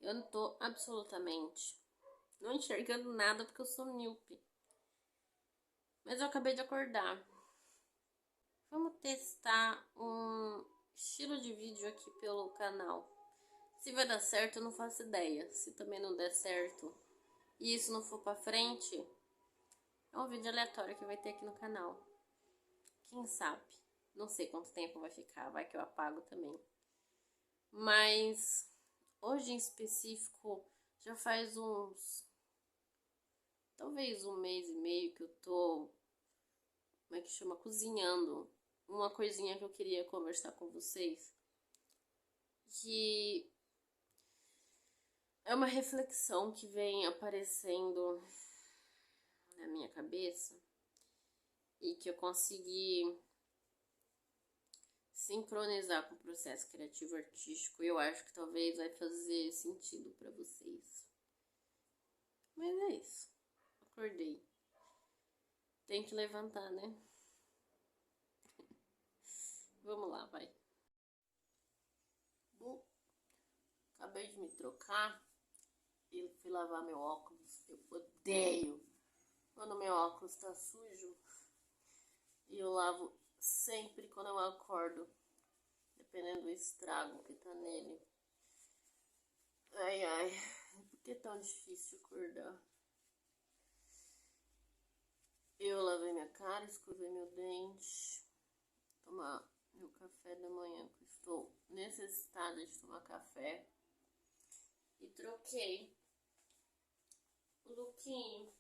Eu não tô absolutamente não enxergando nada porque eu sou míope. Mas eu acabei de acordar. Vamos testar um estilo de vídeo aqui pelo canal. Se vai dar certo, eu não faço ideia. Se também não der certo e isso não for pra frente, é um vídeo aleatório que vai ter aqui no canal. Quem sabe? Não sei quanto tempo vai ficar, vai que eu apago também. Mas hoje em específico já faz talvez um mês e meio que eu tô, como é que chama? Cozinhando uma coisinha que eu queria conversar com vocês. Que é uma reflexão que vem aparecendo na minha cabeça e que eu consegui sincronizar com o processo criativo artístico. Eu acho que talvez vai fazer sentido pra vocês. Mas é isso. Acordei. Tem que levantar, né? Vamos lá, vai. Bom, acabei de me trocar e fui lavar meu óculos. Eu odeio quando meu óculos tá sujo. E eu lavo sempre quando eu acordo, dependendo do estrago que tá nele. Ai, ai, por que é tão difícil acordar? Eu lavei minha cara, escovei meu dente, tomar meu café da manhã, que estou necessitada de tomar café. E troquei o lookinho.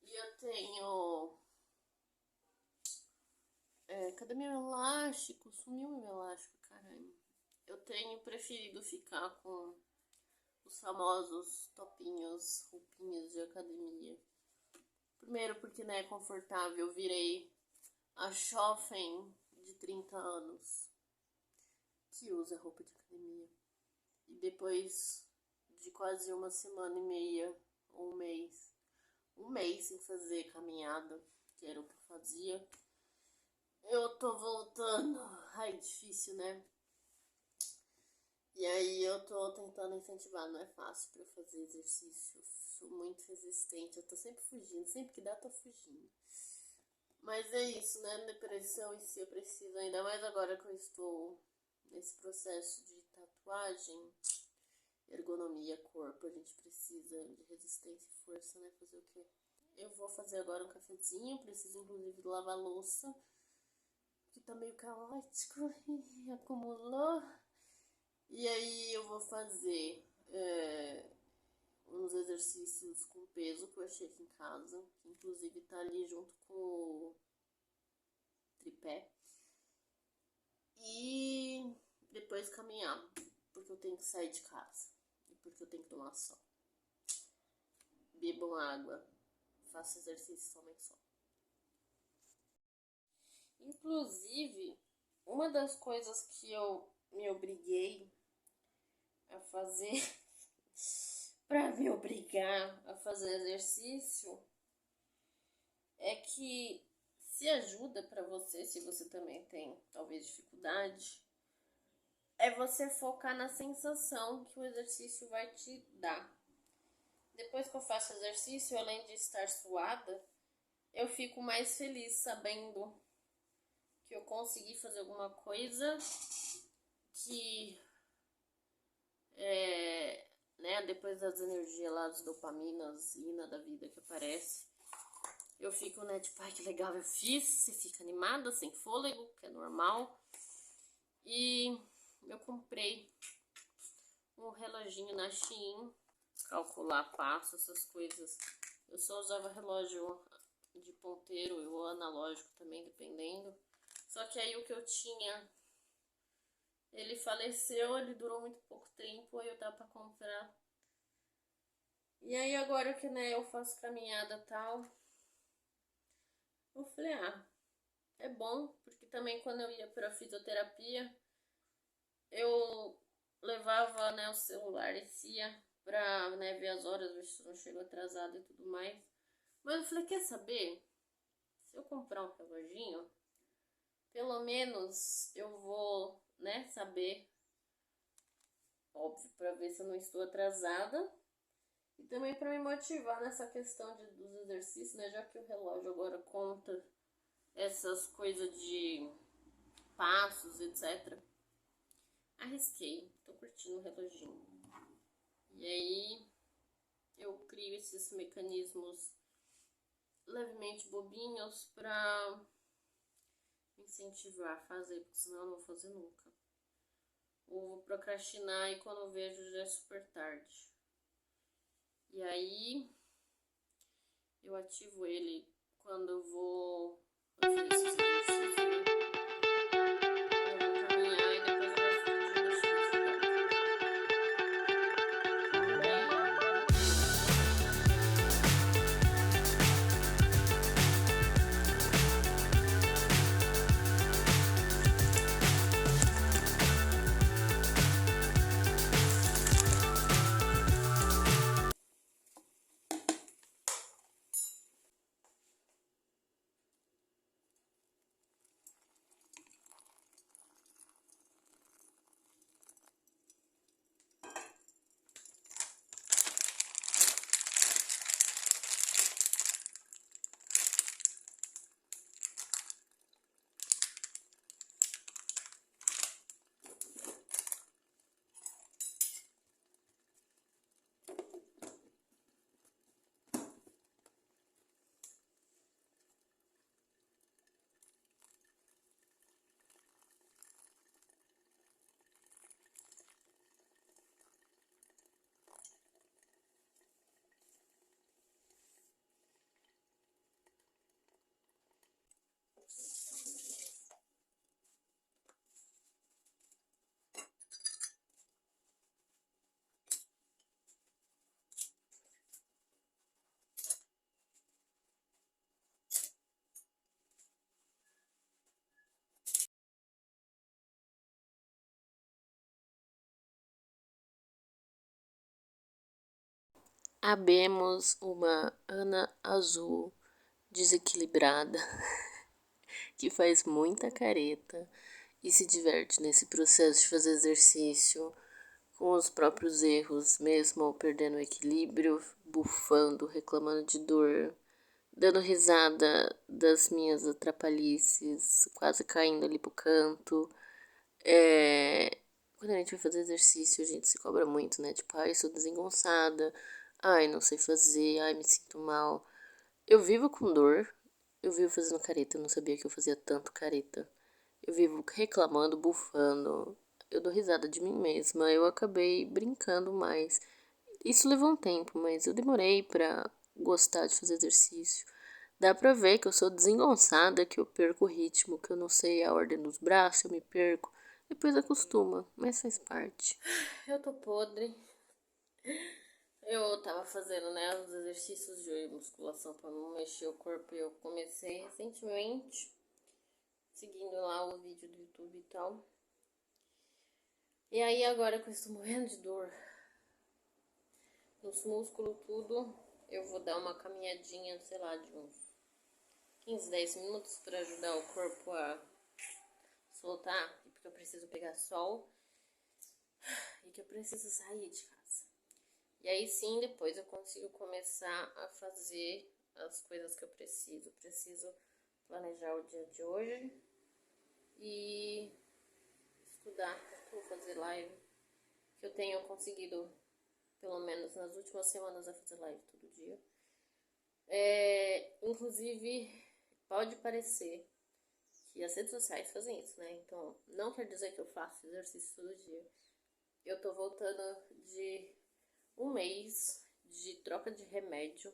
E eu tenho... cadê meu elástico? Sumiu meu elástico, caramba. Eu tenho preferido ficar com os famosos topinhos, roupinhas de academia. Primeiro porque, né, é confortável. Eu virei a jovem de 30 anos que usa roupa de academia. E depois de quase uma semana e meia, ou um mês sem fazer caminhada, que era o que eu fazia, eu tô voltando. Ai, difícil, né? E aí eu tô tentando incentivar, não é fácil pra eu fazer exercício. Sou muito resistente, eu tô sempre fugindo, sempre que dá tô fugindo. Mas é isso, né? Depressão em si eu preciso, ainda mais agora que eu estou nesse processo de tatuagem, ergonomia, corpo, a gente precisa de resistência e força, né? Fazer o quê? Eu vou fazer agora um cafezinho, preciso inclusive lavar a louça, que tá meio caótico e acumulou. E aí eu vou fazer uns exercícios com peso que eu achei aqui em casa, que inclusive tá ali junto com o tripé. E depois caminhar, porque eu tenho que sair de casa e porque eu tenho que tomar sol. Bebam água, faço exercício somente sol. Inclusive, uma das coisas que eu me obriguei a fazer para me obrigar a fazer exercício é que se ajuda para você, se você também tem talvez dificuldade, é você focar na sensação que o exercício vai te dar. Depois que eu faço exercício, além de estar suada, eu fico mais feliz sabendo que eu consegui fazer alguma coisa que né, depois das energias lá, das dopaminas, ina da vida que aparece, eu fico, né, tipo, ai que legal eu fiz, você fica animada, sem fôlego, que é normal. E eu comprei um reloginho na Shein, calcular passo, essas coisas. Eu só usava relógio de ponteiro ou analógico também, dependendo. Só que aí o que eu tinha, ele faleceu, ele durou muito pouco tempo, aí eu dá pra comprar. E aí agora que, né, eu faço caminhada e tal, eu falei, é bom, porque também quando eu ia pra fisioterapia, eu levava, né, o celular, descia pra, né, ver as horas, ver se não chego atrasado e tudo mais. Mas eu falei, quer saber? Se eu comprar um reloginho, pelo menos eu vou né, saber, óbvio, para ver se eu não estou atrasada. E também para me motivar nessa questão dos exercícios, né, já que o relógio agora conta essas coisas de passos, etc. Arrisquei, tô curtindo o reloginho. E aí eu crio esses mecanismos levemente bobinhos pra me incentivar a fazer, porque senão eu não vou fazer nunca. Ou vou procrastinar e quando eu vejo já é super tarde. E aí eu ativo ele quando eu vou fazer esses exercícios, né? Eu vou caminhar e depois eu já fico de deixar desligado. Habemos uma Ana Azul desequilibrada que faz muita careta e se diverte nesse processo de fazer exercício com os próprios erros, mesmo perdendo o equilíbrio, bufando, reclamando de dor, dando risada das minhas atrapalhices, quase caindo ali pro canto. Quando a gente vai fazer exercício, a gente se cobra muito, né? Tipo, ai, sou desengonçada, ai, não sei fazer, ai, me sinto mal. Eu vivo com dor, eu vivo fazendo careta, eu não sabia que eu fazia tanto careta. Eu vivo reclamando, bufando, eu dou risada de mim mesma, eu acabei brincando mais. Isso levou um tempo, mas eu demorei pra gostar de fazer exercício. Dá pra ver que eu sou desengonçada, que eu perco o ritmo, que eu não sei a ordem dos braços, eu me perco. Depois acostuma, mas faz parte. Eu tô podre. Eu tava fazendo, né, os exercícios de musculação pra não mexer o corpo e eu comecei recentemente, seguindo lá o vídeo do YouTube e tal. E aí agora que eu estou morrendo de dor nos músculos, tudo, eu vou dar uma caminhadinha, sei lá, de uns 15, 10 minutos pra ajudar o corpo a soltar, porque eu preciso pegar sol e que eu preciso sair de casa. E aí sim, depois eu consigo começar a fazer as coisas que eu preciso. Preciso planejar o dia de hoje e estudar, vou fazer live, que eu tenho conseguido, pelo menos nas últimas semanas, a fazer live todo dia. Inclusive, pode parecer que as redes sociais fazem isso, né? Então, não quer dizer que eu faço exercício todo dia. Eu tô voltando de um mês de troca de remédio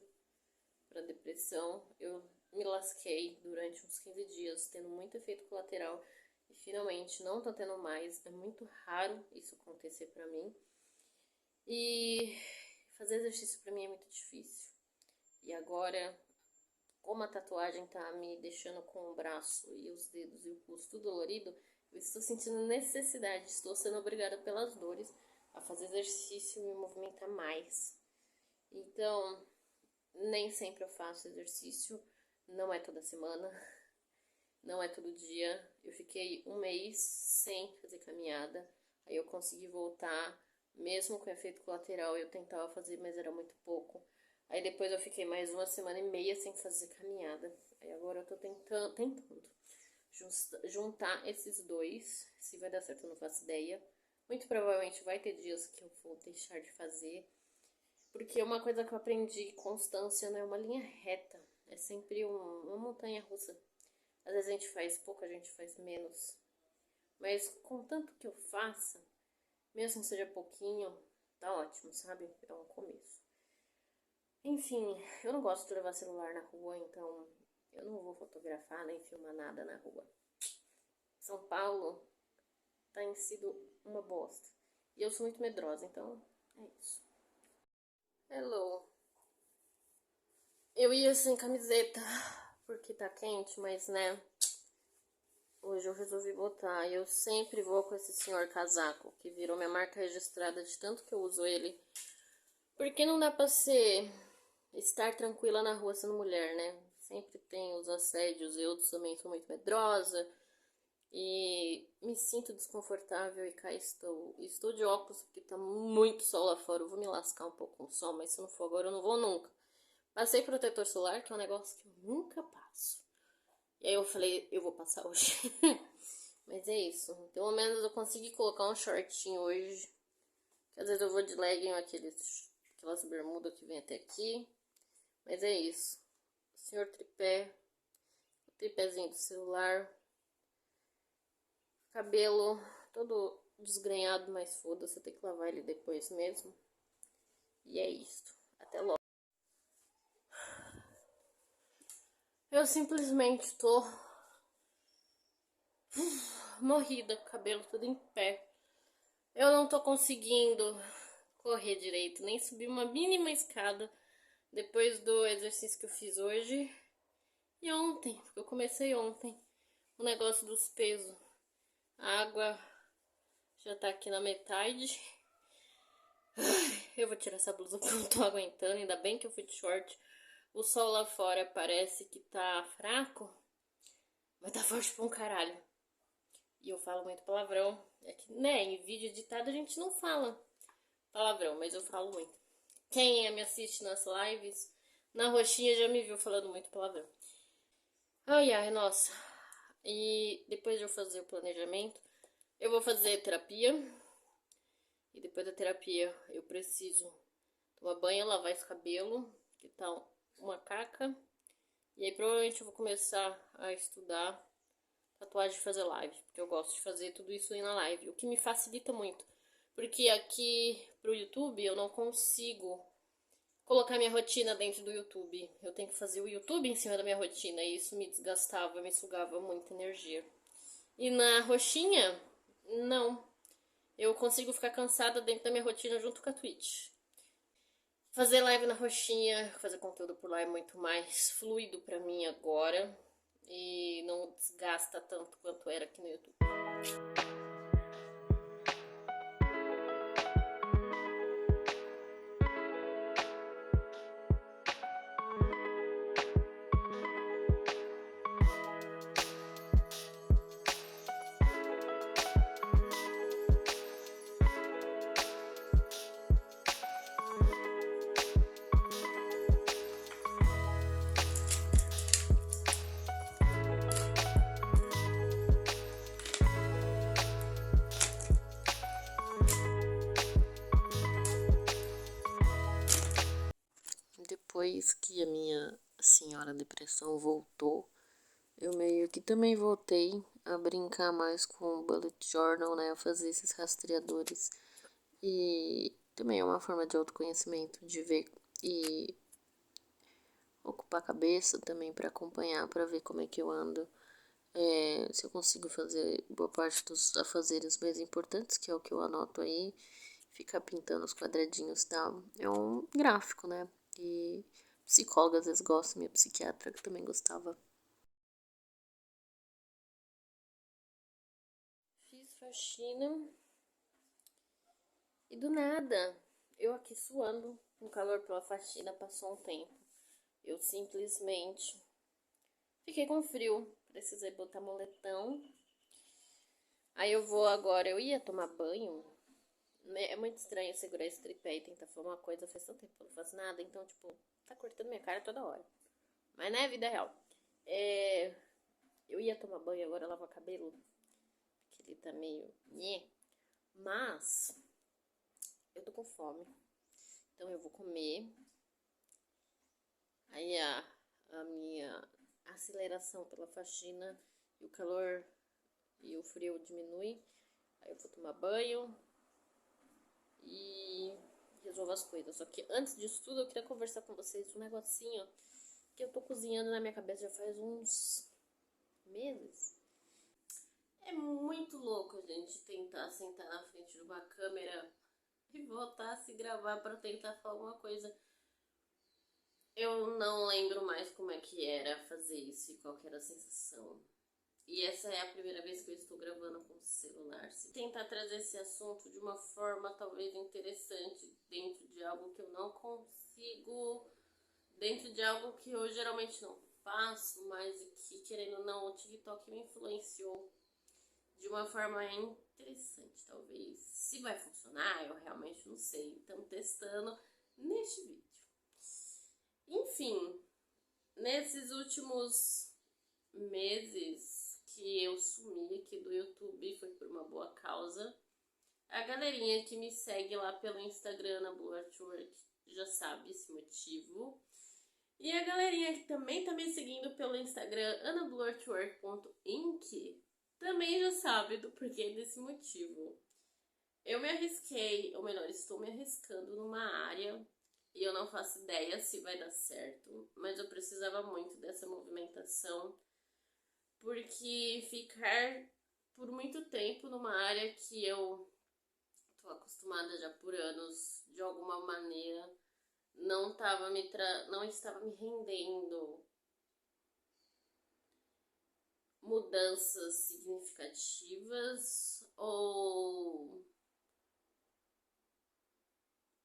para depressão. Eu me lasquei durante uns 15 dias, tendo muito efeito colateral e finalmente não tô tendo mais. É muito raro isso acontecer pra mim. E fazer exercício pra mim é muito difícil. E agora, como a tatuagem tá me deixando com o braço e os dedos e o pulso tudo dolorido, eu estou sentindo necessidade, estou sendo obrigada pelas dores a fazer exercício e me movimentar mais. Então, nem sempre eu faço exercício, não é toda semana, não não é todo dia. Eu fiquei um mês sem fazer caminhada. Aí eu consegui voltar, mesmo com efeito colateral, eu tentava fazer, mas era muito pouco. Aí depois eu fiquei mais uma semana e meia sem fazer caminhada. Aí agora eu tô tentando juntar esses dois. Se vai dar certo, eu não faço ideia. Muito provavelmente vai ter dias que eu vou deixar de fazer. Porque uma coisa que eu aprendi, constância não é uma linha reta. É sempre uma montanha russa. Às vezes a gente faz pouco, a gente faz menos. Mas contanto que eu faça, mesmo que seja pouquinho, tá ótimo, sabe? É um começo. Enfim, eu não gosto de levar celular na rua, então eu não vou fotografar nem filmar nada na rua. São Paulo tem sido uma bosta. E eu sou muito medrosa, então é isso. Hello. Eu ia sem camiseta, porque tá quente, mas né, hoje eu resolvi botar. Eu sempre vou com esse senhor casaco, que virou minha marca registrada de tanto que eu uso ele. Porque não dá pra estar tranquila na rua sendo mulher, né? Sempre tem os assédios, eu também sou muito medrosa. E me sinto desconfortável e cá estou. Estou de óculos porque tá muito sol lá fora. Eu vou me lascar um pouco com o sol, mas se não for agora eu não vou nunca. Passei protetor solar, que é um negócio que eu nunca passo. E aí eu falei, eu vou passar hoje. Mas é isso. Pelo menos eu consegui colocar um shortinho hoje. Que às vezes eu vou de legging, aquelas bermudas que vem até aqui. Mas é isso. O senhor tripé. O tripézinho do celular. Cabelo todo desgrenhado, mas foda-se, eu tenho que lavar ele depois mesmo. E é isso. Até logo. Eu simplesmente tô morrida, cabelo tudo em pé. Eu não tô conseguindo correr direito, nem subir uma mínima escada depois do exercício que eu fiz hoje e ontem, porque eu comecei ontem o negócio dos pesos. A água já tá aqui na metade. Eu vou tirar essa blusa porque eu não tô aguentando, ainda bem que eu fui de short. O sol lá fora parece que tá fraco, mas tá forte pra um caralho. E eu falo muito palavrão. É que, né, em vídeo editado a gente não fala palavrão, mas eu falo muito. Quem me assiste nas lives, na roxinha já me viu falando muito palavrão. Ai, ai, nossa. E depois de eu fazer o planejamento, eu vou fazer terapia. E depois da terapia eu preciso tomar banho, lavar esse cabelo, que tá uma caca. E aí provavelmente eu vou começar a estudar tatuagem e fazer live, porque eu gosto de fazer tudo isso aí na live, o que me facilita muito. Porque aqui pro YouTube eu não consigo colocar minha rotina dentro do YouTube. Eu tenho que fazer o YouTube em cima da minha rotina e isso me desgastava, me sugava muita energia. E na roxinha, não. Eu consigo ficar cansada dentro da minha rotina junto com a Twitch. Fazer live na roxinha, fazer conteúdo por lá é muito mais fluido pra mim agora. E não desgasta tanto quanto era aqui no YouTube. Depois que a minha senhora depressão voltou, eu meio que também voltei a brincar mais com o bullet journal, né? A fazer esses rastreadores. E também é uma forma de autoconhecimento, de ver e ocupar a cabeça também para acompanhar, para ver como é que eu ando. Se eu consigo fazer boa parte dos afazeres mais importantes, que é o que eu anoto aí, ficar pintando os quadradinhos e tal. É um gráfico, né? E psicóloga às vezes gosta, minha psiquiatra que também gostava. Fiz faxina e do nada, eu aqui suando, com calor pela faxina, passou um tempo. Eu simplesmente fiquei com frio. Precisei botar moletom. Aí eu vou agora, eu ia tomar banho. É muito estranho segurar esse tripé e tentar fazer uma coisa, faz tanto tempo que eu não faço nada, então, tipo, tá cortando minha cara toda hora. Mas não é vida real. Eu ia tomar banho, agora lavar cabelo, porque ele tá meio... nhé. Mas, eu tô com fome, então eu vou comer. Aí a minha aceleração pela faxina e o calor e o frio diminui. Aí eu vou tomar banho e resolvo as coisas. Só que antes disso tudo eu queria conversar com vocês um negocinho que eu tô cozinhando na minha cabeça já faz uns meses. É muito louco a gente tentar sentar na frente de uma câmera e voltar a se gravar pra tentar falar alguma coisa. Eu não lembro mais como é que era fazer isso e qual que era a sensação. E essa é a primeira vez que eu estou gravando com o celular. Se tentar trazer esse assunto de uma forma talvez interessante, dentro de algo que eu não consigo, dentro de algo que eu geralmente não faço, mas que, querendo ou não, o TikTok me influenciou de uma forma interessante, talvez. Se vai funcionar, eu realmente não sei. Estamos testando neste vídeo. Enfim, nesses últimos meses que eu sumi aqui do YouTube, foi por uma boa causa. A galerinha que me segue lá pelo Instagram, na Blue Artwork, já sabe esse motivo. E a galerinha que também tá me seguindo pelo Instagram, anablueartwork.inc, também já sabe do porquê desse motivo. Eu me arrisquei, ou melhor, estou me arriscando numa área e eu não faço ideia se vai dar certo, mas eu precisava muito dessa movimentação, porque ficar por muito tempo numa área que eu tô acostumada já por anos, de alguma maneira, não estava me rendendo mudanças significativas ou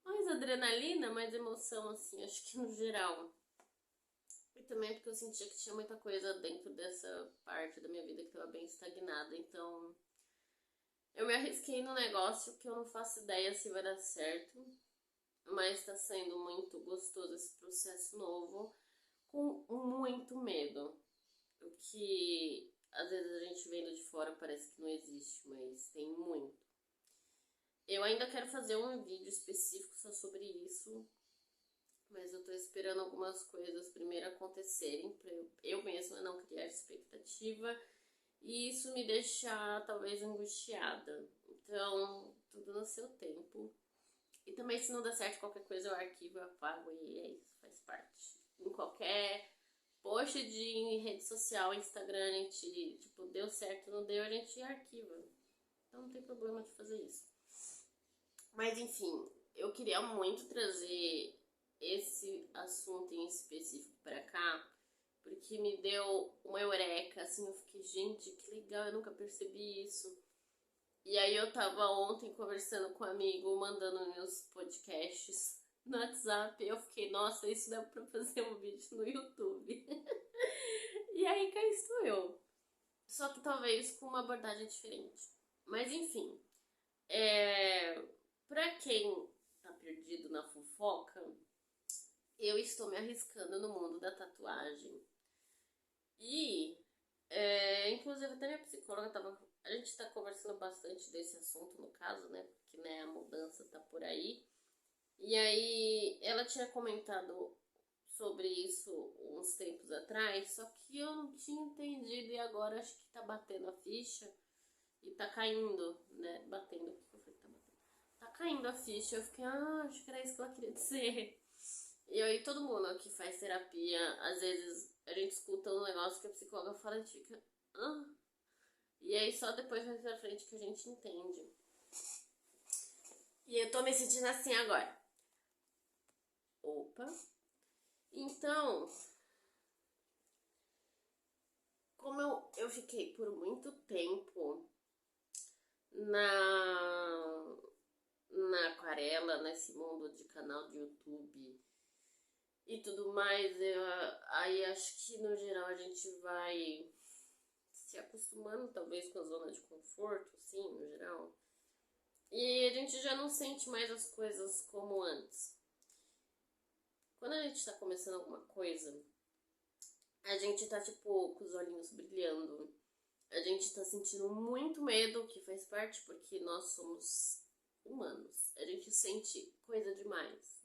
mais adrenalina, mais emoção, assim, acho que no geral. E também porque eu sentia que tinha muita coisa dentro dessa parte da minha vida que estava bem estagnada, então eu me arrisquei no negócio que eu não faço ideia se vai dar certo, mas tá sendo muito gostoso esse processo novo, com muito medo. O que às vezes a gente vendo de fora parece que não existe, mas tem muito. Eu ainda quero fazer um vídeo específico só sobre isso, mas eu tô esperando algumas coisas primeiro acontecerem pra eu mesma não criar expectativa e isso me deixar talvez angustiada. Então, tudo no seu tempo. E também, se não der certo qualquer coisa, eu arquivo, eu apago e é isso, faz parte. Em qualquer post de rede social, Instagram, a gente, tipo, deu certo, não deu, a gente arquiva. Então não tem problema de fazer isso. Mas enfim, eu queria muito trazer esse assunto em específico pra cá, porque me deu uma eureka, assim, eu fiquei, gente, que legal, eu nunca percebi isso. E aí eu tava ontem conversando com um amigo, mandando meus podcasts no WhatsApp, e eu fiquei, nossa, isso dá pra fazer um vídeo no YouTube. E aí cá estou eu. Só que talvez com uma abordagem diferente. Mas enfim, pra quem tá perdido na fofoca, eu estou me arriscando no mundo da tatuagem. E, inclusive, até minha psicóloga tava... A gente tá conversando bastante desse assunto, no caso, né? Porque, né, a mudança tá por aí. E aí, ela tinha comentado sobre isso uns tempos atrás, só que eu não tinha entendido e agora acho que tá batendo a ficha e tá caindo, né? Batendo, o que eu falei que tá batendo? Tá caindo a ficha, eu fiquei, acho que era isso que ela queria dizer. E aí todo mundo que faz terapia, às vezes a gente escuta um negócio que a psicóloga fala e fica, e aí só depois mais pra frente que a gente entende. E eu tô me sentindo assim agora. Opa. Então, como eu fiquei por muito tempo na aquarela, nesse mundo de canal de YouTube e tudo mais, aí acho que no geral a gente vai se acostumando talvez com a zona de conforto, assim, no geral. E a gente já não sente mais as coisas como antes. Quando a gente tá começando alguma coisa, a gente tá, tipo, com os olhinhos brilhando. A gente tá sentindo muito medo, que faz parte porque nós somos humanos. A gente sente coisa demais.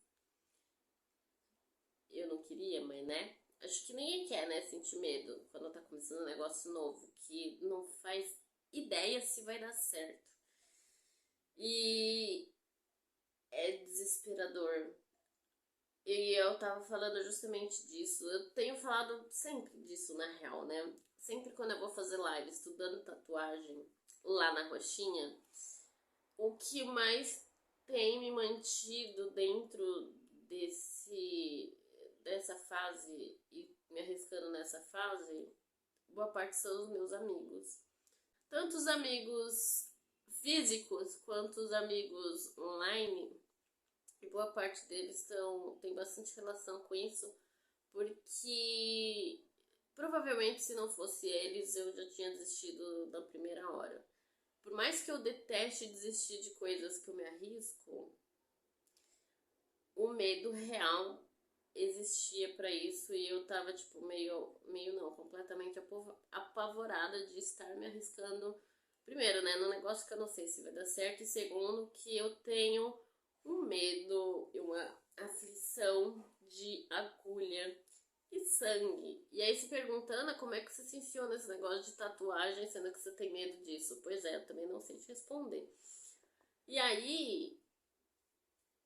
Eu não queria, mas né? Acho que ninguém quer, né, sentir medo quando tá começando um negócio novo, que não faz ideia se vai dar certo. E é desesperador. E eu tava falando justamente disso. Eu tenho falado sempre disso, na real, né? Sempre quando eu vou fazer live estudando tatuagem lá na Roxinha, o que mais tem me mantido dentro dessa fase e me arriscando nessa fase, boa parte são os meus amigos. Tanto os amigos físicos quanto os amigos online, e boa parte deles tem bastante relação com isso, porque provavelmente se não fosse eles eu já tinha desistido da primeira hora. Por mais que eu deteste desistir de coisas que eu me arrisco, o medo real existia pra isso e eu tava tipo meio não, completamente apavorada de estar me arriscando. Primeiro, né, num negócio que eu não sei se vai dar certo, e segundo, que eu tenho um medo e uma aflição de agulha e sangue. E aí se pergunta, Ana, como é que você se enfiou nesse negócio de tatuagem, sendo que você tem medo disso? Pois é, eu também não sei te responder. E aí,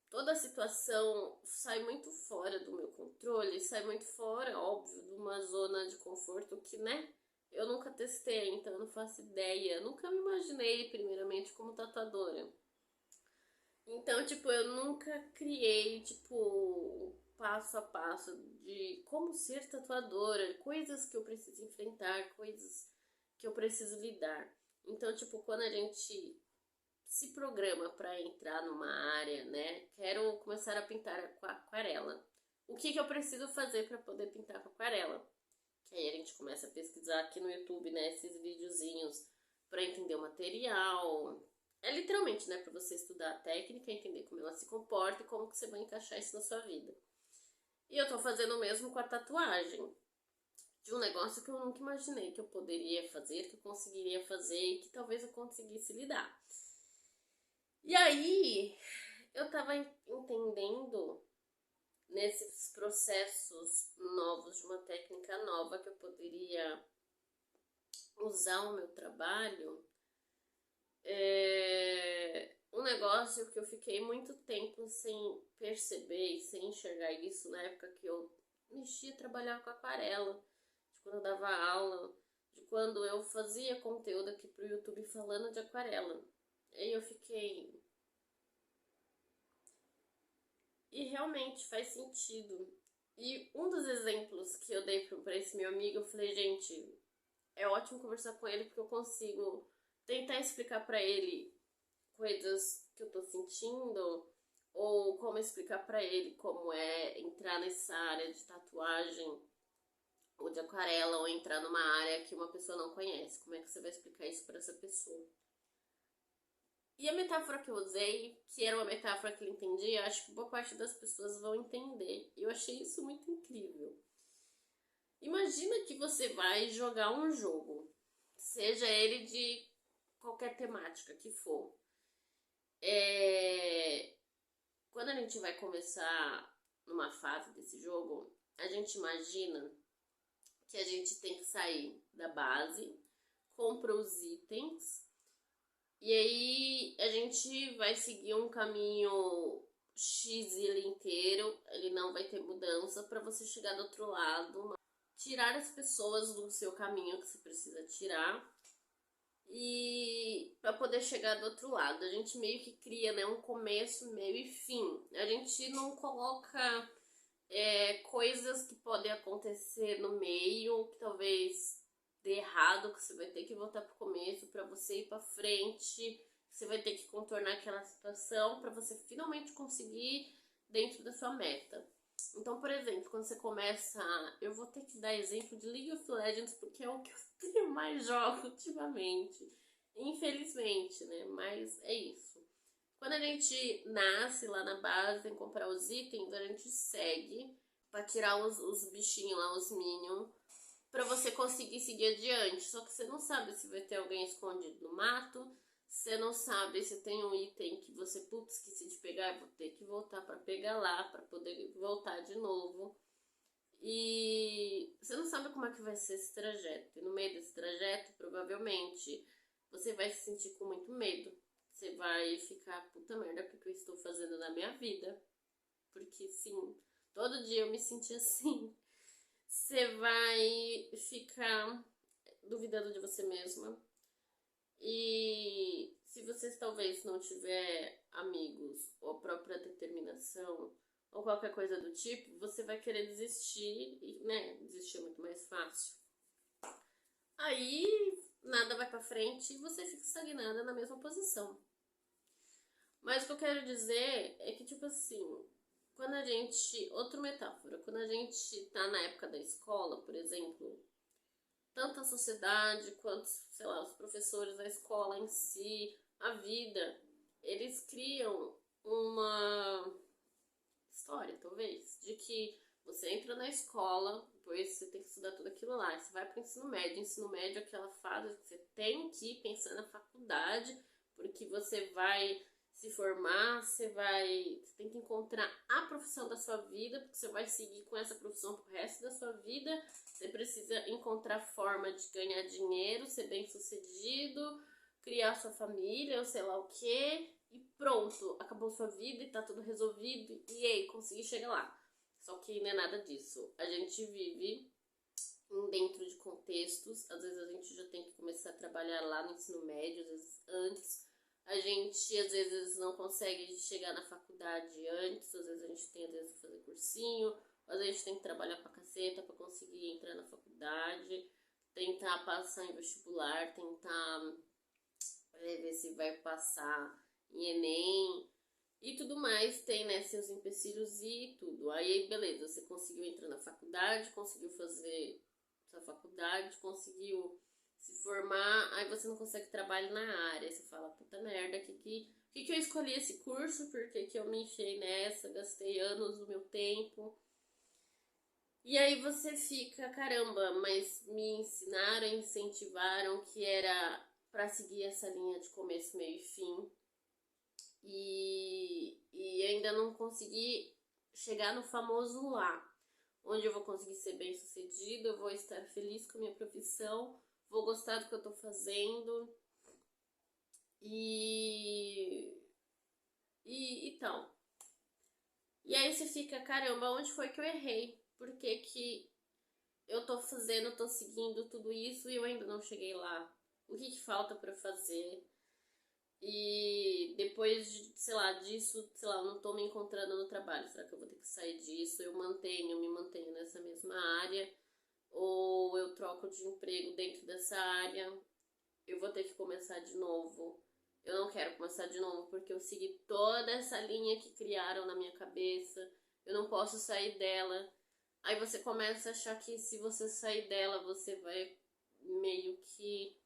toda a situação sai muito fora do meu controle, sai muito fora, óbvio, de uma zona de conforto que, né, eu nunca testei, então eu não faço ideia. Nunca me imaginei, primeiramente, como tatuadora. Então, tipo, eu nunca criei, tipo, passo a passo de como ser tatuadora, coisas que eu preciso enfrentar, coisas que eu preciso lidar. Então, tipo, quando a gente se programa para entrar numa área, né? Quero começar a pintar com aquarela. O que eu preciso fazer para poder pintar com aquarela? Que aí a gente começa a pesquisar aqui no YouTube, né? Esses videozinhos para entender o material. É literalmente, né? Para você estudar a técnica, entender como ela se comporta e como que você vai encaixar isso na sua vida. E eu tô fazendo o mesmo com a tatuagem. De um negócio que eu nunca imaginei que eu poderia fazer, que eu conseguiria fazer e que talvez eu conseguisse lidar. E aí, eu tava entendendo nesses processos novos, de uma técnica nova que eu poderia usar o meu trabalho, um negócio que eu fiquei muito tempo sem perceber e sem enxergar isso na época que eu mexia, trabalhava com aquarela, de quando eu dava aula, de quando eu fazia conteúdo aqui pro YouTube falando de aquarela. Aí eu fiquei... E realmente faz sentido. E um dos exemplos que eu dei para esse meu amigo, eu falei, gente, é ótimo conversar com ele porque eu consigo tentar explicar para ele coisas que eu tô sentindo, ou como explicar para ele como é entrar nessa área de tatuagem ou de aquarela, ou entrar numa área que uma pessoa não conhece. Como é que você vai explicar isso para essa pessoa? E a metáfora que eu usei, que era uma metáfora que ele entendia, acho que boa parte das pessoas vão entender. E eu achei isso muito incrível. Imagina que você vai jogar um jogo, seja ele de qualquer temática que for. Quando a gente vai começar numa fase desse jogo, a gente imagina que a gente tem que sair da base, compra os itens, e aí a gente vai seguir um caminho X ele inteiro, ele não vai ter mudança para você chegar do outro lado, tirar as pessoas do seu caminho que você precisa tirar e para poder chegar do outro lado. A gente meio que cria, né, um começo, meio e fim. A gente não coloca coisas que podem acontecer no meio, que talvez dê errado, que você vai ter que voltar pro começo para você ir para frente, você vai ter que contornar aquela situação para você finalmente conseguir dentro da sua meta. Então, por exemplo, quando você começa... Eu vou ter que dar exemplo de League of Legends, porque é o que eu tenho mais jogo ultimamente. Infelizmente, né? Mas é isso. Quando a gente nasce lá na base, tem que comprar os itens, a gente segue pra tirar os bichinhos lá, os minions, pra você conseguir seguir adiante. Só que você não sabe se vai ter alguém escondido no mato, você não sabe se tem um item que você, putz, esqueci de pegar, eu vou ter que voltar pra pegar lá, pra poder voltar de novo. E você não sabe como é que vai ser esse trajeto. E no meio desse trajeto, provavelmente, você vai se sentir com muito medo. Você vai ficar, puta merda, o que eu estou fazendo na minha vida? Porque, sim, todo dia eu me senti assim. Você vai ficar duvidando de você mesma. E se você talvez não tiver amigos ou própria determinação ou qualquer coisa do tipo, você vai querer desistir e, né, desistir é muito mais fácil. Aí nada vai pra frente e você fica estagnada na mesma posição. Mas o que eu quero dizer é que, tipo assim, quando a gente. Outra metáfora, quando a gente tá na época da escola, por exemplo, tanto a sociedade quanto, sei lá, os professores da escola em si, a vida, eles criam uma história, talvez, de que você entra na escola, depois você tem que estudar tudo aquilo lá, você vai para o ensino médio é aquela fase que você tem que pensar na faculdade, porque você vai se formar, você tem que encontrar a profissão da sua vida, porque você vai seguir com essa profissão pro resto da sua vida, você precisa encontrar forma de ganhar dinheiro, ser bem sucedido, criar sua família, ou sei lá o que, e pronto, acabou sua vida e tá tudo resolvido, e aí, consegui chegar lá. Só que não é nada disso. A gente vive dentro de contextos, às vezes a gente já tem que começar a trabalhar lá no ensino médio, às vezes antes. A gente às vezes não consegue chegar na faculdade antes, às vezes a gente tem às vezes que fazer cursinho, às vezes a gente tem que trabalhar pra caceta pra conseguir entrar na faculdade, tentar passar em vestibular, tentar ver se vai passar em Enem e tudo mais, tem, né, seus empecilhos e tudo. Aí, beleza, você conseguiu entrar na faculdade, conseguiu fazer sua faculdade, conseguiu se formar, aí você não consegue trabalho na área. Aí você fala, puta merda, que eu escolhi esse curso? Por que eu me enfiei nessa? Gastei anos do meu tempo. E aí você fica, caramba, mas me ensinaram, incentivaram que era pra seguir essa linha de começo, meio e fim. E ainda não consegui chegar no famoso lá, onde eu vou conseguir ser bem sucedido, eu vou estar feliz com a minha profissão, vou gostar do que eu tô fazendo e, e tal. E aí você fica, caramba, onde foi que eu errei? Por que que eu tô fazendo, tô seguindo tudo isso e eu ainda não cheguei lá? O que falta pra fazer? E depois de, sei lá, disso, sei lá, eu não tô me encontrando no trabalho. Será que eu vou ter que sair disso? Eu me mantenho nessa mesma área? Ou eu troco de emprego dentro dessa área? Eu vou ter que começar de novo. Eu não quero começar de novo porque eu segui toda essa linha que criaram na minha cabeça. Eu não posso sair dela. Aí você começa a achar que se você sair dela, você vai meio que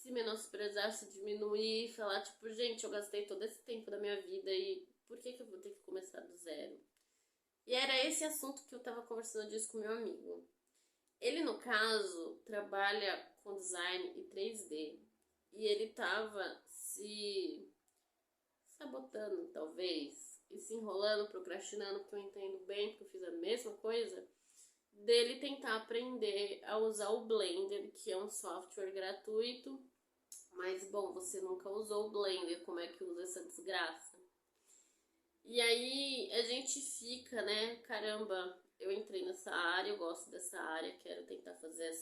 se menosprezar, se diminuir, falar tipo, gente, eu gastei todo esse tempo da minha vida e por que eu vou ter que começar do zero? E era esse assunto que eu tava conversando disso com meu amigo. Ele, no caso, trabalha com design e 3D. E ele tava se sabotando, talvez, e se enrolando, procrastinando, porque eu entendo bem, porque eu fiz a mesma coisa, dele tentar aprender a usar o Blender, que é um software gratuito. Mas, bom, você nunca usou o Blender, como é que usa essa desgraça? E aí a gente fica, né, caramba, eu entrei nessa área, eu gosto dessa área, quero tentar fazer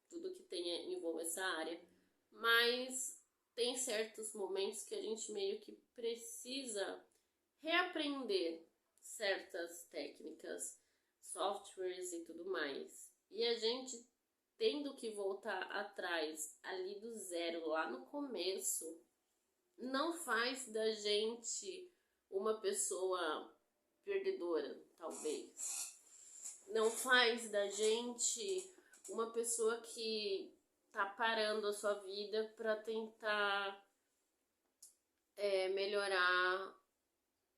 tudo que tenha envolva essa área. Mas tem certos momentos que a gente meio que precisa reaprender certas técnicas, softwares e tudo mais. E a gente tendo que voltar atrás ali do zero, lá no começo, não faz da gente uma pessoa perdedora, talvez. Não faz da gente uma pessoa que tá parando a sua vida para tentar melhorar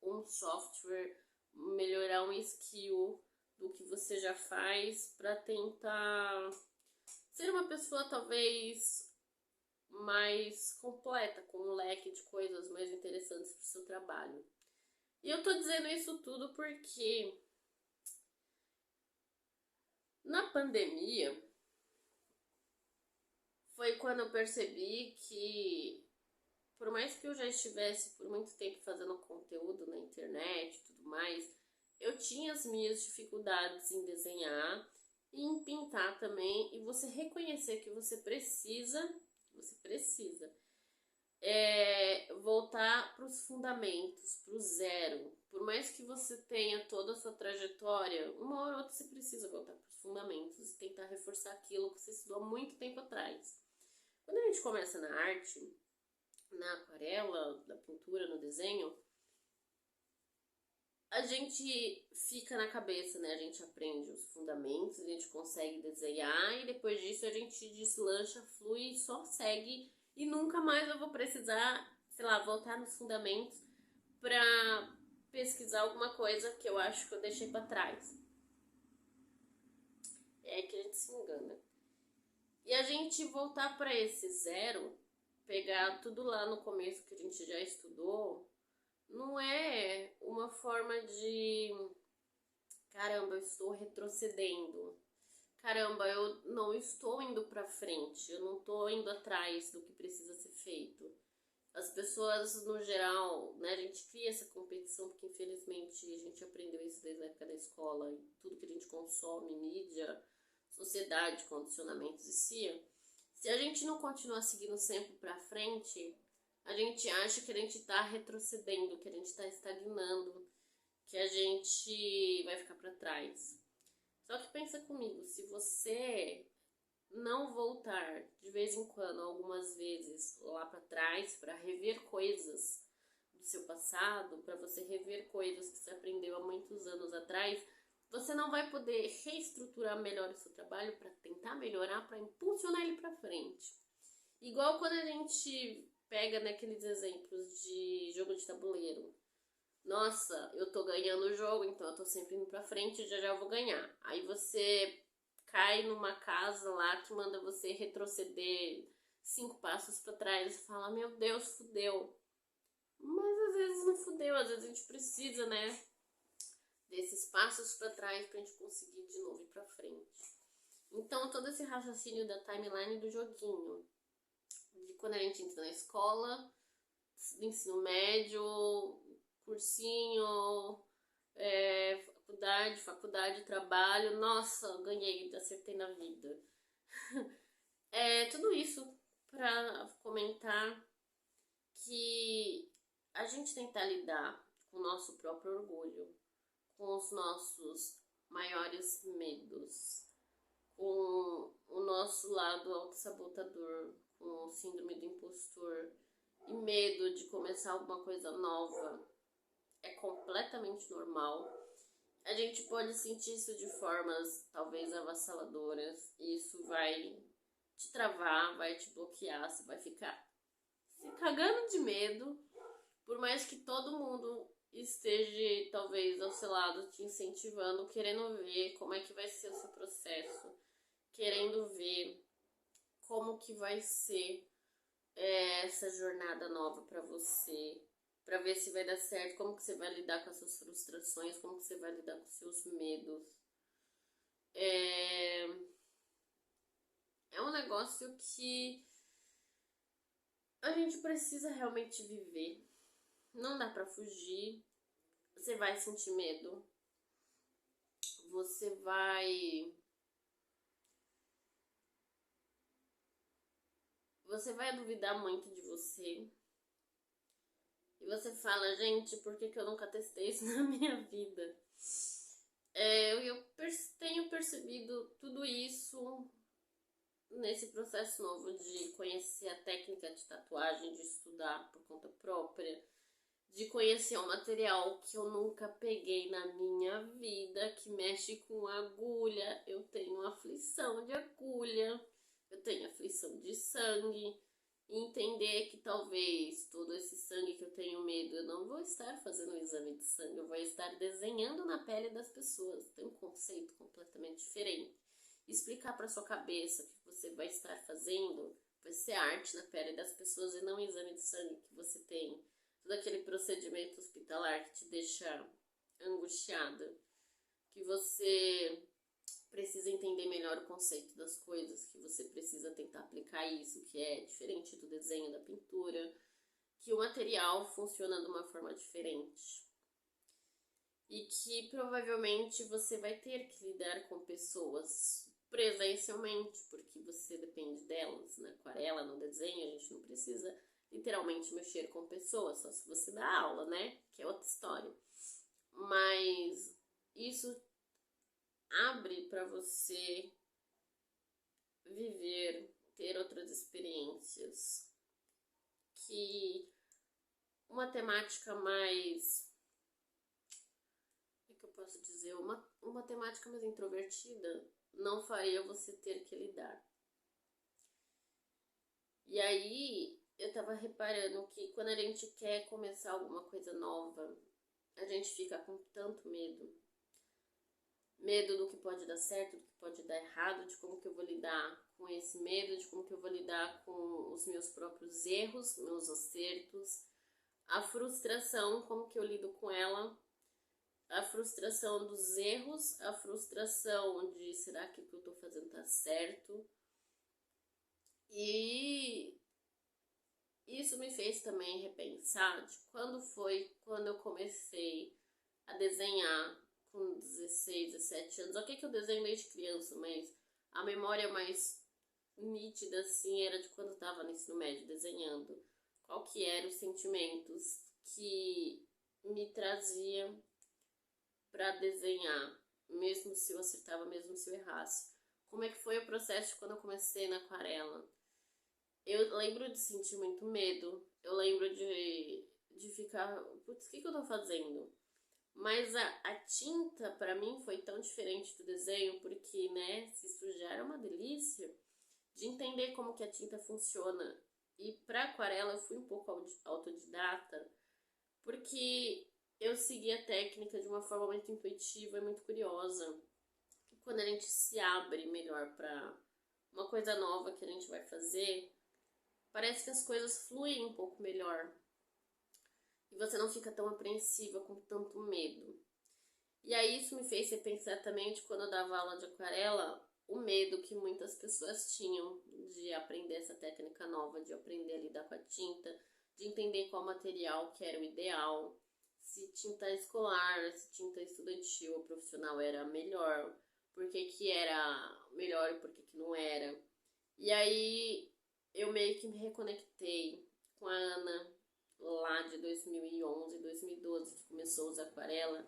um software, melhorar um skill do que você já faz, para tentar ser uma pessoa talvez mais completa, com um leque de coisas mais interessantes para o seu trabalho. E eu tô dizendo isso tudo porque na pandemia foi quando eu percebi que, por mais que eu já estivesse por muito tempo fazendo conteúdo na internet e tudo mais, eu tinha as minhas dificuldades em desenhar e em pintar também, e você reconhecer que você precisa voltar para os fundamentos, para o zero. Por mais que você tenha toda a sua trajetória, uma hora ou outra você precisa voltar para os fundamentos e tentar reforçar aquilo que você estudou há muito tempo atrás. Quando a gente começa na arte, na aquarela, na pintura, no desenho, a gente fica na cabeça, né? A gente aprende os fundamentos, a gente consegue desenhar e depois disso a gente deslancha, flui e só segue. E nunca mais eu vou precisar, sei lá, voltar nos fundamentos pra pesquisar alguma coisa que eu acho que eu deixei pra trás. É aí que a gente se engana. E a gente voltar pra esse zero, pegar tudo lá no começo que a gente já estudou, não é uma forma de caramba, eu estou retrocedendo. Caramba, eu não estou indo pra frente, eu não estou indo atrás do que precisa ser feito. As pessoas, no geral, né, a gente cria essa competição porque, infelizmente, a gente aprendeu isso desde a época da escola e tudo que a gente consome, mídia, sociedade, condicionamentos e se a gente não continuar seguindo sempre pra frente, a gente acha que a gente tá retrocedendo, que a gente tá estagnando, que a gente vai ficar pra trás. Só que pensa comigo, se você não voltar de vez em quando, algumas vezes lá para trás, para rever coisas do seu passado, para você rever coisas que você aprendeu há muitos anos atrás, você não vai poder reestruturar melhor o seu trabalho para tentar melhorar, para impulsionar ele para frente. Igual quando a gente pega naqueles exemplos de jogo de tabuleiro. Nossa, eu tô ganhando o jogo, então eu tô sempre indo pra frente e já vou ganhar. Aí você cai numa casa lá que manda você retroceder 5 passos pra trás e fala, meu Deus, fudeu. Mas às vezes não fudeu, às vezes a gente precisa, né, desses passos pra trás pra gente conseguir de novo ir pra frente. Então todo esse raciocínio da timeline do joguinho, de quando a gente entra na escola, do ensino médio, cursinho, faculdade, trabalho, nossa, ganhei, acertei na vida. Tudo isso para comentar que a gente tentar lidar com o nosso próprio orgulho, com os nossos maiores medos, com o nosso lado autossabotador, com o síndrome do impostor e medo de começar alguma coisa nova, é completamente normal. A gente pode sentir isso de formas talvez avassaladoras e isso vai te travar, vai te bloquear, você vai ficar se cagando de medo, por mais que todo mundo esteja talvez ao seu lado te incentivando, querendo ver como é que vai ser o seu processo, querendo ver como que vai ser essa jornada nova para você, para ver se vai dar certo, como que você vai lidar com as suas frustrações, como que você vai lidar com os seus medos. É um negócio que a gente precisa realmente viver. Não dá pra fugir. Você vai sentir medo. Você vai duvidar muito de você. E você fala, gente, por que eu nunca testei isso na minha vida? Eu tenho percebido tudo isso nesse processo novo de conhecer a técnica de tatuagem, de estudar por conta própria, de conhecer um material que eu nunca peguei na minha vida, que mexe com agulha. Eu tenho aflição de agulha, eu tenho aflição de sangue. E entender que talvez todo esse sangue que eu tenho medo, eu não vou estar fazendo um exame de sangue, eu vou estar desenhando na pele das pessoas. Tem um conceito completamente diferente. Explicar para sua cabeça que você vai estar fazendo vai ser arte na pele das pessoas e não um exame de sangue que você tem todo aquele procedimento hospitalar que te deixa angustiada, que você precisa entender melhor o conceito das coisas, que você precisa tentar aplicar isso, que é diferente do desenho, da pintura, que o material funciona de uma forma diferente. E que provavelmente você vai ter que lidar com pessoas presencialmente, porque você depende delas. Na aquarela, no desenho, a gente não precisa literalmente mexer com pessoas, só se você dá aula, né? Que é outra história. Mas isso abre para você viver, ter outras experiências, que uma temática mais, como é que eu posso dizer, uma temática mais introvertida não faria você ter que lidar. E aí eu tava reparando que quando a gente quer começar alguma coisa nova, a gente fica com tanto medo. Medo do que pode dar certo, do que pode dar errado, de como que eu vou lidar com esse medo, de como que eu vou lidar com os meus próprios erros, meus acertos, a frustração, como que eu lido com ela, a frustração dos erros, a frustração de será que o que eu tô fazendo tá certo? E isso me fez também repensar de quando eu comecei a desenhar com 16, 17 anos. Ok que eu desenho desde criança, mas a memória mais nítida, assim, era de quando eu tava no ensino médio desenhando. Qual que eram os sentimentos que me trazia para desenhar, mesmo se eu acertava, mesmo se eu errasse. Como é que foi o processo de quando eu comecei na aquarela? Eu lembro de sentir muito medo, eu lembro de ficar, putz, o que eu tô fazendo? Mas a tinta, pra mim, foi tão diferente do desenho, porque, né, se sujar é uma delícia, de entender como que a tinta funciona. E pra aquarela eu fui um pouco autodidata, porque eu segui a técnica de uma forma muito intuitiva e muito curiosa. E quando a gente se abre melhor pra uma coisa nova que a gente vai fazer, parece que as coisas fluem um pouco melhor. E você não fica tão apreensiva, com tanto medo. E aí isso me fez repensar também de quando eu dava aula de aquarela, o medo que muitas pessoas tinham de aprender essa técnica nova, de aprender a lidar com a tinta, de entender qual material que era o ideal, se tinta escolar, se tinta estudantil ou profissional era melhor, por que era melhor e por que não era. E aí eu meio que me reconectei com a Ana lá de 2011, 2012, que começou a usar aquarela.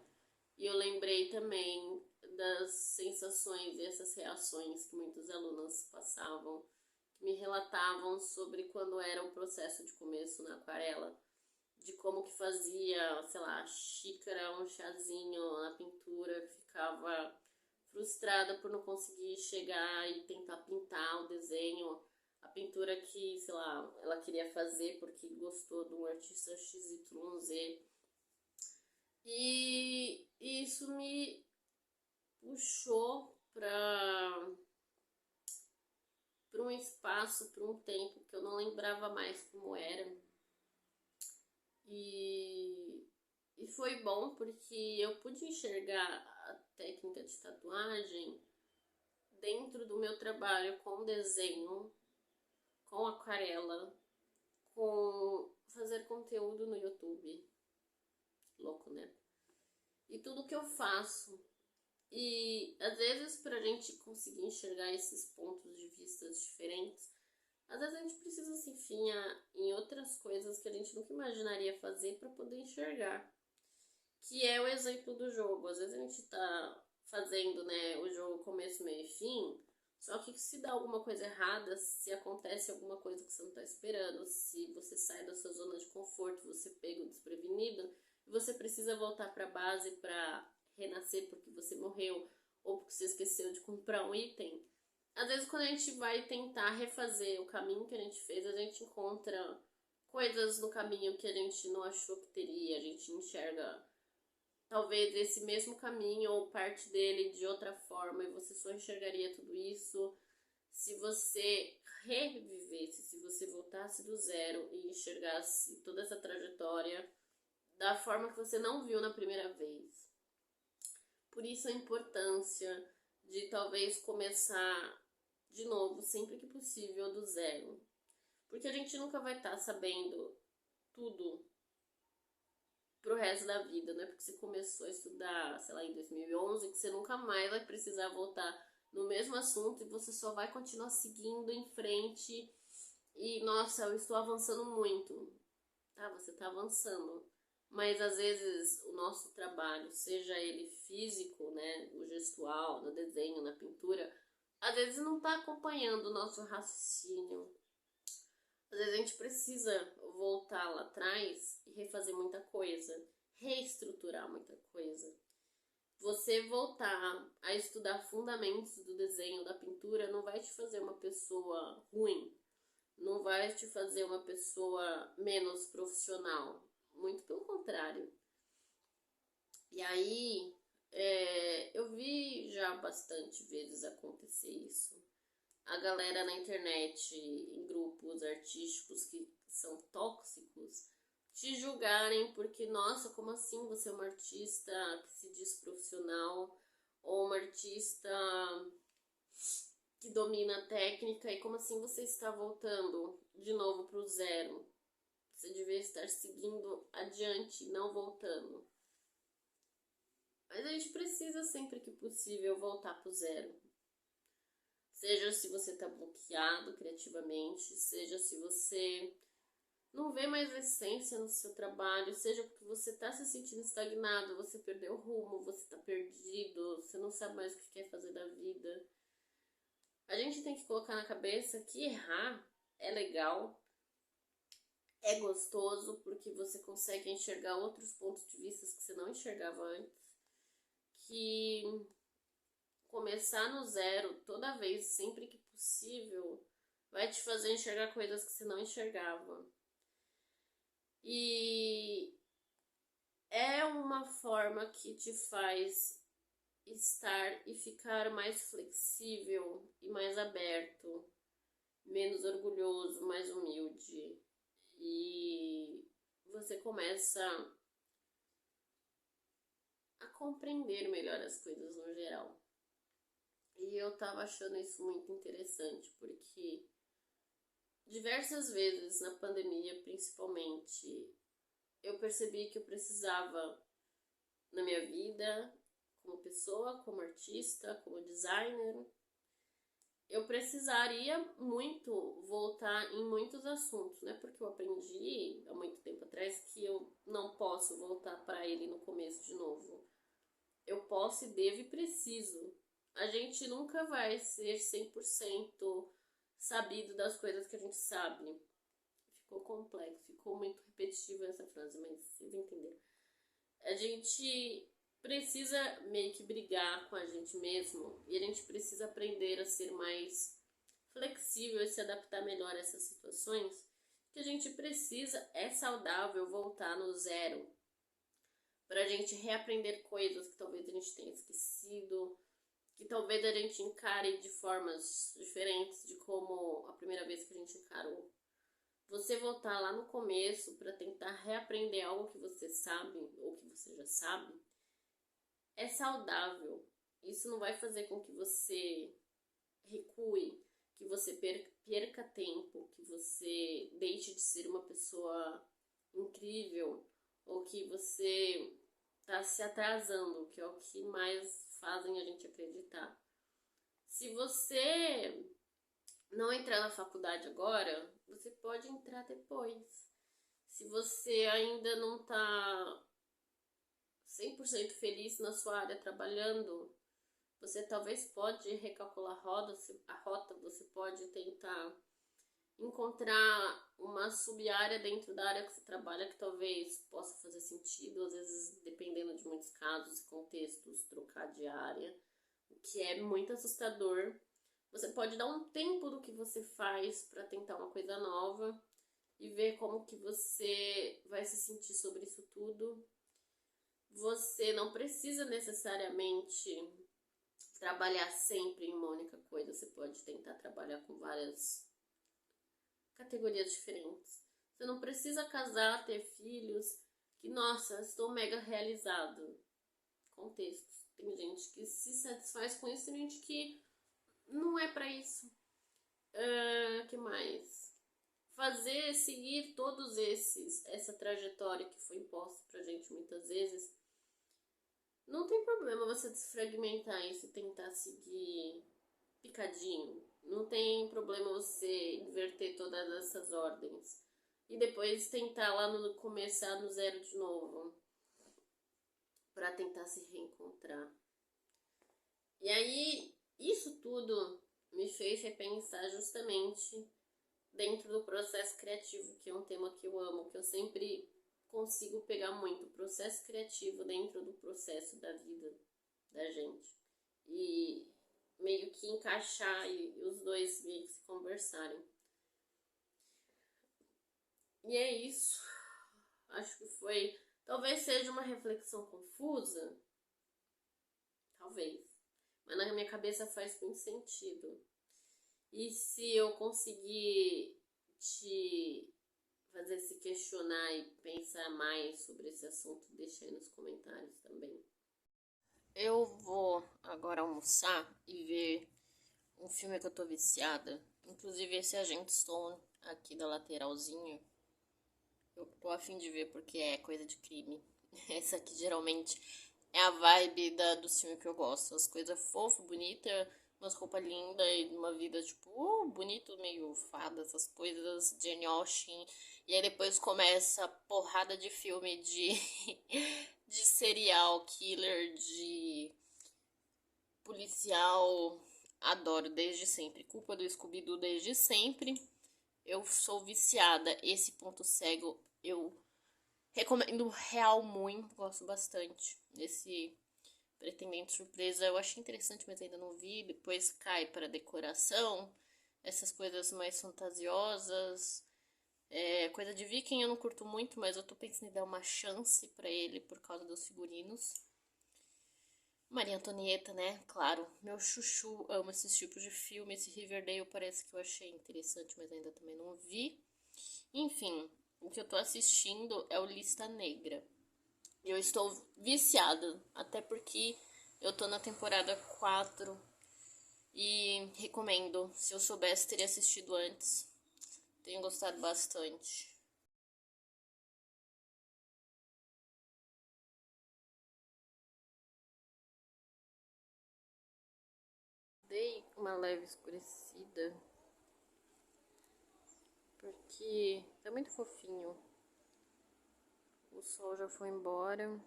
E eu lembrei também das sensações e essas reações que muitos alunos passavam, que me relatavam sobre quando era o processo de começo na aquarela, de como que fazia, sei lá, xícara, um chazinho na pintura, ficava frustrada por não conseguir chegar e tentar pintar o desenho, a pintura que, sei lá, ela queria fazer porque gostou de um artista XYZ. E isso me puxou para um espaço, para um tempo que eu não lembrava mais como era. E foi bom porque eu pude enxergar a técnica de tatuagem dentro do meu trabalho com desenho, com aquarela, com fazer conteúdo no YouTube. Louco, né? E tudo que eu faço. E às vezes, pra gente conseguir enxergar esses pontos de vista diferentes, às vezes a gente precisa se enfiar em outras coisas que a gente nunca imaginaria fazer para poder enxergar. Que é o exemplo do jogo. Às vezes a gente tá fazendo, né, o jogo começo, meio e fim, Só que se dá alguma coisa errada, se acontece alguma coisa que você não está esperando, se você sai da sua zona de conforto, você pega o desprevenido, e você precisa voltar para a base para renascer porque você morreu ou porque você esqueceu de comprar um item. Às vezes, quando a gente vai tentar refazer o caminho que a gente fez, a gente encontra coisas no caminho que a gente não achou que teria, a gente enxerga talvez esse mesmo caminho ou parte dele de outra forma e você só enxergaria tudo isso se você revivesse, se você voltasse do zero e enxergasse toda essa trajetória da forma que você não viu na primeira vez. Por isso a importância de talvez começar de novo, sempre que possível, do zero. Porque a gente nunca vai estar sabendo tudo pro resto da vida, né? Porque você começou a estudar, sei lá, em 2011, que você nunca mais vai precisar voltar no mesmo assunto e você só vai continuar seguindo em frente. E, nossa, eu estou avançando muito. Tá, você tá avançando. Mas às vezes o nosso trabalho, seja ele físico, né, o gestual, no desenho, na pintura, às vezes não tá acompanhando o nosso raciocínio. Às vezes a gente precisa voltar lá atrás e refazer muita coisa, reestruturar muita coisa. Você voltar a estudar fundamentos do desenho, da pintura, não vai te fazer uma pessoa ruim, não vai te fazer uma pessoa menos profissional. Muito pelo contrário. E aí, eu vi já bastante vezes acontecer isso. A galera na internet, em grupos artísticos que são tóxicos, te julgarem porque, nossa, como assim você é uma artista que se diz profissional ou uma artista que domina a técnica e como assim você está voltando de novo para o zero? Você devia estar seguindo adiante, não voltando. Mas a gente precisa sempre que possível voltar para o zero. Seja se você está bloqueado criativamente, seja se você não vê mais essência no seu trabalho, seja porque você está se sentindo estagnado, você perdeu o rumo, você está perdido, você não sabe mais o que quer fazer da vida. A gente tem que colocar na cabeça que errar é legal, é gostoso, porque você consegue enxergar outros pontos de vista que você não enxergava antes, que começar no zero toda vez, sempre que possível, vai te fazer enxergar coisas que você não enxergava. E é uma forma que te faz estar e ficar mais flexível e mais aberto, menos orgulhoso, mais humilde. E você começa a compreender melhor as coisas no geral. E eu tava achando isso muito interessante, porque diversas vezes na pandemia, principalmente, eu percebi que eu precisava, na minha vida, como pessoa, como artista, como designer, eu precisaria muito voltar em muitos assuntos, né? Porque eu aprendi há muito tempo atrás que eu não posso voltar para ele no começo de novo. Eu posso e devo e preciso. A gente nunca vai ser 100% sabido das coisas que a gente sabe. Ficou complexo, ficou muito repetitiva essa frase, mas vocês entenderam. A gente precisa meio que brigar com a gente mesmo e a gente precisa aprender a ser mais flexível e se adaptar melhor a essas situações. Que a gente precisa, é saudável voltar no zero para a gente reaprender coisas que talvez a gente tenha esquecido, que talvez a gente encare de formas diferentes de como a primeira vez que a gente encarou. Você voltar lá no começo para tentar reaprender algo que você sabe ou que você já sabe é saudável. Isso não vai fazer com que você recue, que você perca tempo, que você deixe de ser uma pessoa incrível ou que você está se atrasando, que é o que mais fazem a gente acreditar. Se você não entrar na faculdade agora, você pode entrar depois. Se você ainda não está 100% feliz na sua área trabalhando, Você talvez pode recalcular a rota, você pode tentar encontrar uma sub-área dentro da área que você trabalha que talvez possa fazer sentido, às vezes, dependendo de muitos casos e contextos, trocar de área, o que é muito assustador. Você pode dar um tempo do que você faz para tentar uma coisa nova e ver como que você vai se sentir sobre isso tudo. Você não precisa necessariamente trabalhar sempre em uma única coisa, você pode tentar trabalhar com várias categorias diferentes. Você não precisa casar, ter filhos, que nossa, estou mega realizado. Contextos. Tem gente que se satisfaz com isso, tem gente que não é pra isso. Que mais? Seguir essa trajetória que foi imposta pra gente muitas vezes. Não tem problema você desfragmentar isso e tentar seguir picadinho. Não tem problema você inverter todas essas ordens. E depois tentar lá no começar no zero de novo. Pra tentar se reencontrar. E aí, isso tudo me fez repensar justamente dentro do processo criativo, que é um tema que eu amo, que eu sempre consigo pegar muito. O processo criativo dentro do processo da vida da gente. E meio que encaixar e os dois meio que se conversarem. E é isso. Acho que foi... Talvez seja uma reflexão confusa. Talvez. Mas na minha cabeça faz muito sentido. E se eu conseguir te fazer se questionar e pensar mais sobre esse assunto, deixa aí nos comentários também. Eu vou agora almoçar e ver um filme que eu tô viciada. Inclusive esse Agente Stone aqui da lateralzinha. Eu tô a fim de ver porque é coisa de crime. Essa aqui geralmente é a vibe do filme que eu gosto. As coisas fofas, bonitas, umas roupas lindas e uma vida, tipo, bonito, meio fada, essas coisas, Jane Austen. E aí depois começa a porrada de filme de serial killer, de policial. Adoro desde sempre. Culpa do Scooby-Doo desde sempre. Eu sou viciada. Esse ponto cego eu recomendo real muito. Gosto bastante. Esse Pretendente Surpresa eu achei interessante, mas ainda não vi. Depois cai para decoração. Essas coisas mais fantasiosas. Coisa de Viking eu não curto muito, mas eu tô pensando em dar uma chance pra ele por causa dos figurinos. Maria Antonieta, né? Claro, meu chuchu, amo esses tipos de filme. Esse Riverdale parece que eu achei interessante, mas ainda também não vi. Enfim, o que eu tô assistindo é o Lista Negra. Eu estou viciada, até porque eu tô na temporada 4 e recomendo. Se eu soubesse, teria assistido antes. Tenho gostado bastante. Dei uma leve escurecida porque tá muito fofinho. O sol já foi embora.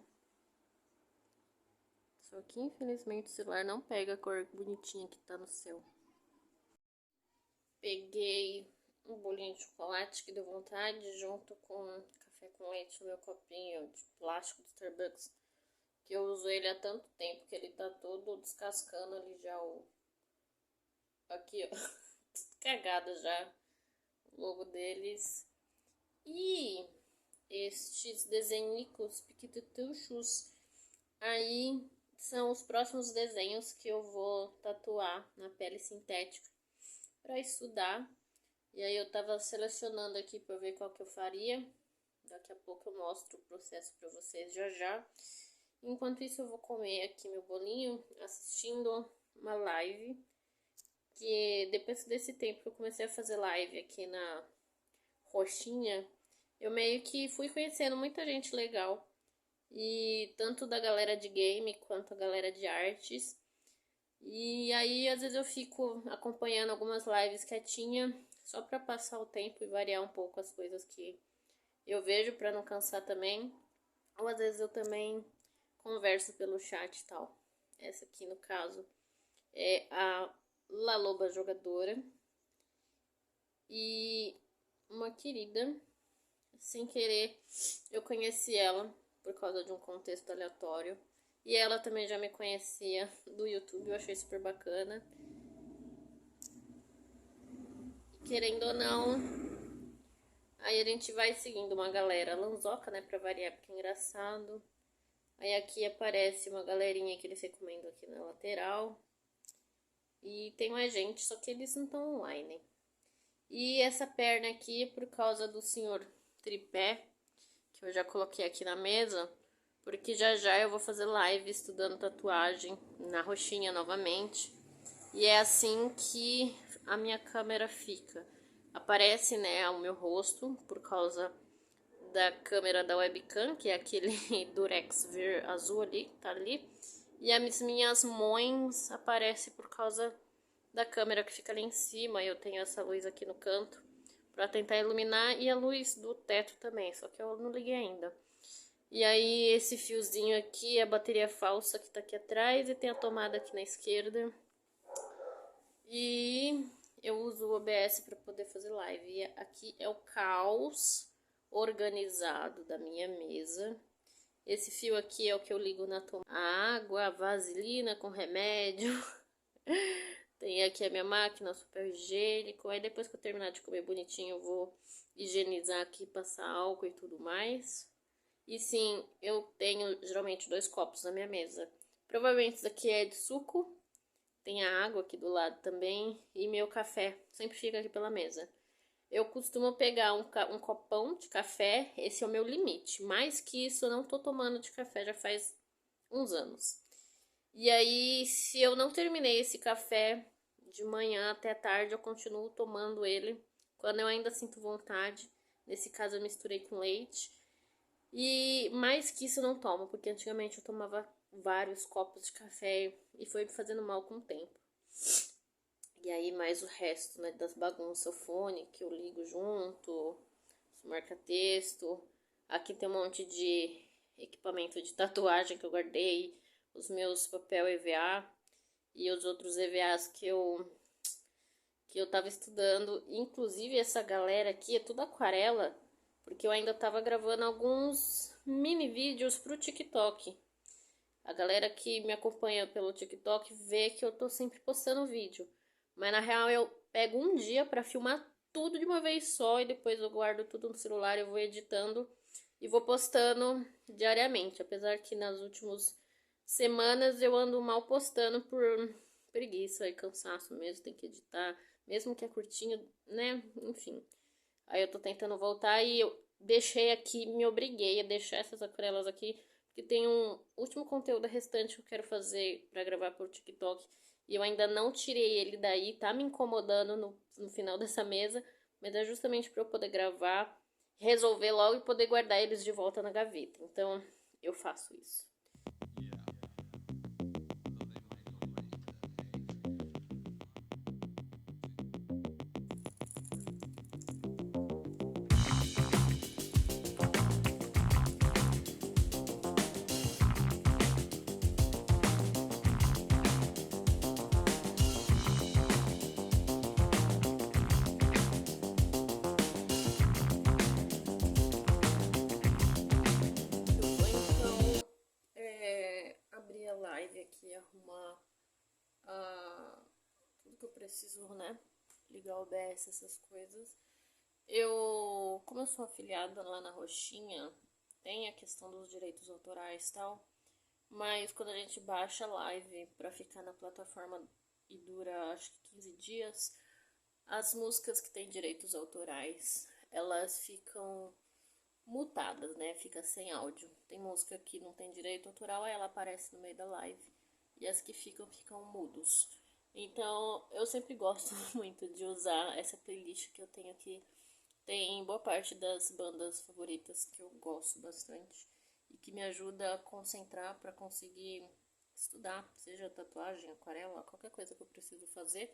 Só que infelizmente o celular não pega a cor bonitinha que tá no céu. Peguei um bolinho de chocolate que deu vontade junto com café com leite no meu copinho de plástico do Starbucks. Que eu uso ele há tanto tempo que ele tá todo descascando ali já o... Aqui, ó. Cagada já. O logo deles. E estes desenhos piquituchos aí são os próximos desenhos que eu vou tatuar na pele sintética para estudar. E aí eu tava selecionando aqui para ver qual que eu faria. Daqui a pouco eu mostro o processo para vocês já já. Enquanto isso eu vou comer aqui meu bolinho, assistindo uma live. Que depois desse tempo que eu comecei a fazer live aqui na Roxinha, eu meio que fui conhecendo muita gente legal. E tanto da galera de game quanto a galera de artes. E aí às vezes eu fico acompanhando algumas lives quietinha, só pra passar o tempo e variar um pouco as coisas que eu vejo pra não cansar também. Ou às vezes eu também converso pelo chat e tal. Essa aqui no caso é a La Loba Jogadora. E uma querida, sem querer, eu conheci ela por causa de um contexto aleatório. E ela também já me conhecia do YouTube, eu achei super bacana. E querendo ou não, aí a gente vai seguindo uma galera lanzoca, né, pra variar, porque é engraçado. Aí aqui aparece uma galerinha que eles recomendam aqui na lateral. E tem mais gente, só que eles não estão online. E essa perna aqui, por causa do senhor tripé, que eu já coloquei aqui na mesa, porque já já eu vou fazer live estudando tatuagem na roxinha novamente. E é assim que a minha câmera fica. Aparece, né, o meu rosto, por causa da câmera da webcam, que é aquele Durex Ver azul ali, tá ali. E as minhas mãos aparecem por causa da câmera que fica ali em cima. Eu tenho essa luz aqui no canto para tentar iluminar, e a luz do teto também, só que eu não liguei ainda. E aí esse fiozinho aqui é a bateria falsa que tá aqui atrás, e tem a tomada aqui na esquerda. E eu uso o OBS para poder fazer live. E aqui é o caos organizado da minha mesa. Esse fio aqui é o que eu ligo na tomada. A água, a vaselina com remédio. Tem aqui a minha máquina, super higiênico. Aí depois que eu terminar de comer bonitinho, eu vou higienizar aqui, passar álcool e tudo mais. E sim, eu tenho geralmente 2 copos na minha mesa. Provavelmente isso aqui é de suco. Tem a água aqui do lado também. E meu café sempre fica aqui pela mesa. Eu costumo pegar um copão de café. Esse é o meu limite. Mais que isso, eu não tô tomando de café já faz uns anos. E aí, se eu não terminei esse café de manhã até tarde, eu continuo tomando ele quando eu ainda sinto vontade. Nesse caso, eu misturei com leite. E mais que isso, eu não tomo, porque antigamente eu tomava vários copos de café e foi me fazendo mal com o tempo. E aí, mais o resto, né, das bagunças, o fone que eu ligo junto, marca-texto. Aqui tem um monte de equipamento de tatuagem que eu guardei, os meus papel EVA e os outros EVAs que eu tava estudando. Inclusive, essa galera aqui é tudo aquarela, porque eu ainda tava gravando alguns mini vídeos pro TikTok. A galera que me acompanha pelo TikTok vê que eu tô sempre postando vídeo. Mas na real eu pego um dia pra filmar tudo de uma vez só e depois eu guardo tudo no celular, eu vou editando e vou postando diariamente. Apesar que nas últimas semanas eu ando mal postando por preguiça e cansaço mesmo, tem que editar, mesmo que é curtinho, né? Enfim. Aí eu tô tentando voltar e eu deixei aqui, me obriguei a deixar essas aquarelas aqui, porque tem um último conteúdo restante que eu quero fazer pra gravar pro TikTok. E eu ainda não tirei ele daí, tá me incomodando no final dessa mesa, mas é justamente para eu poder gravar, resolver logo e poder guardar eles de volta na gaveta. Então, eu faço isso. Eu vou então abrir a live aqui, arrumar tudo que eu preciso, né? Ligar o OBS, essas coisas. Como eu sou afiliada lá na Roxinha, tem a questão dos direitos autorais e tal, mas quando a gente baixa a live pra ficar na plataforma e dura acho que 15 dias, as músicas que têm direitos autorais, elas ficam mutadas, né? Fica sem áudio. Tem música que não tem direito autoral, aí ela aparece no meio da live. E as que ficam mudos. Então, eu sempre gosto muito de usar essa playlist que eu tenho aqui. Tem boa parte das bandas favoritas que eu gosto bastante e que me ajuda a concentrar para conseguir estudar, seja tatuagem, aquarela, qualquer coisa que eu preciso fazer.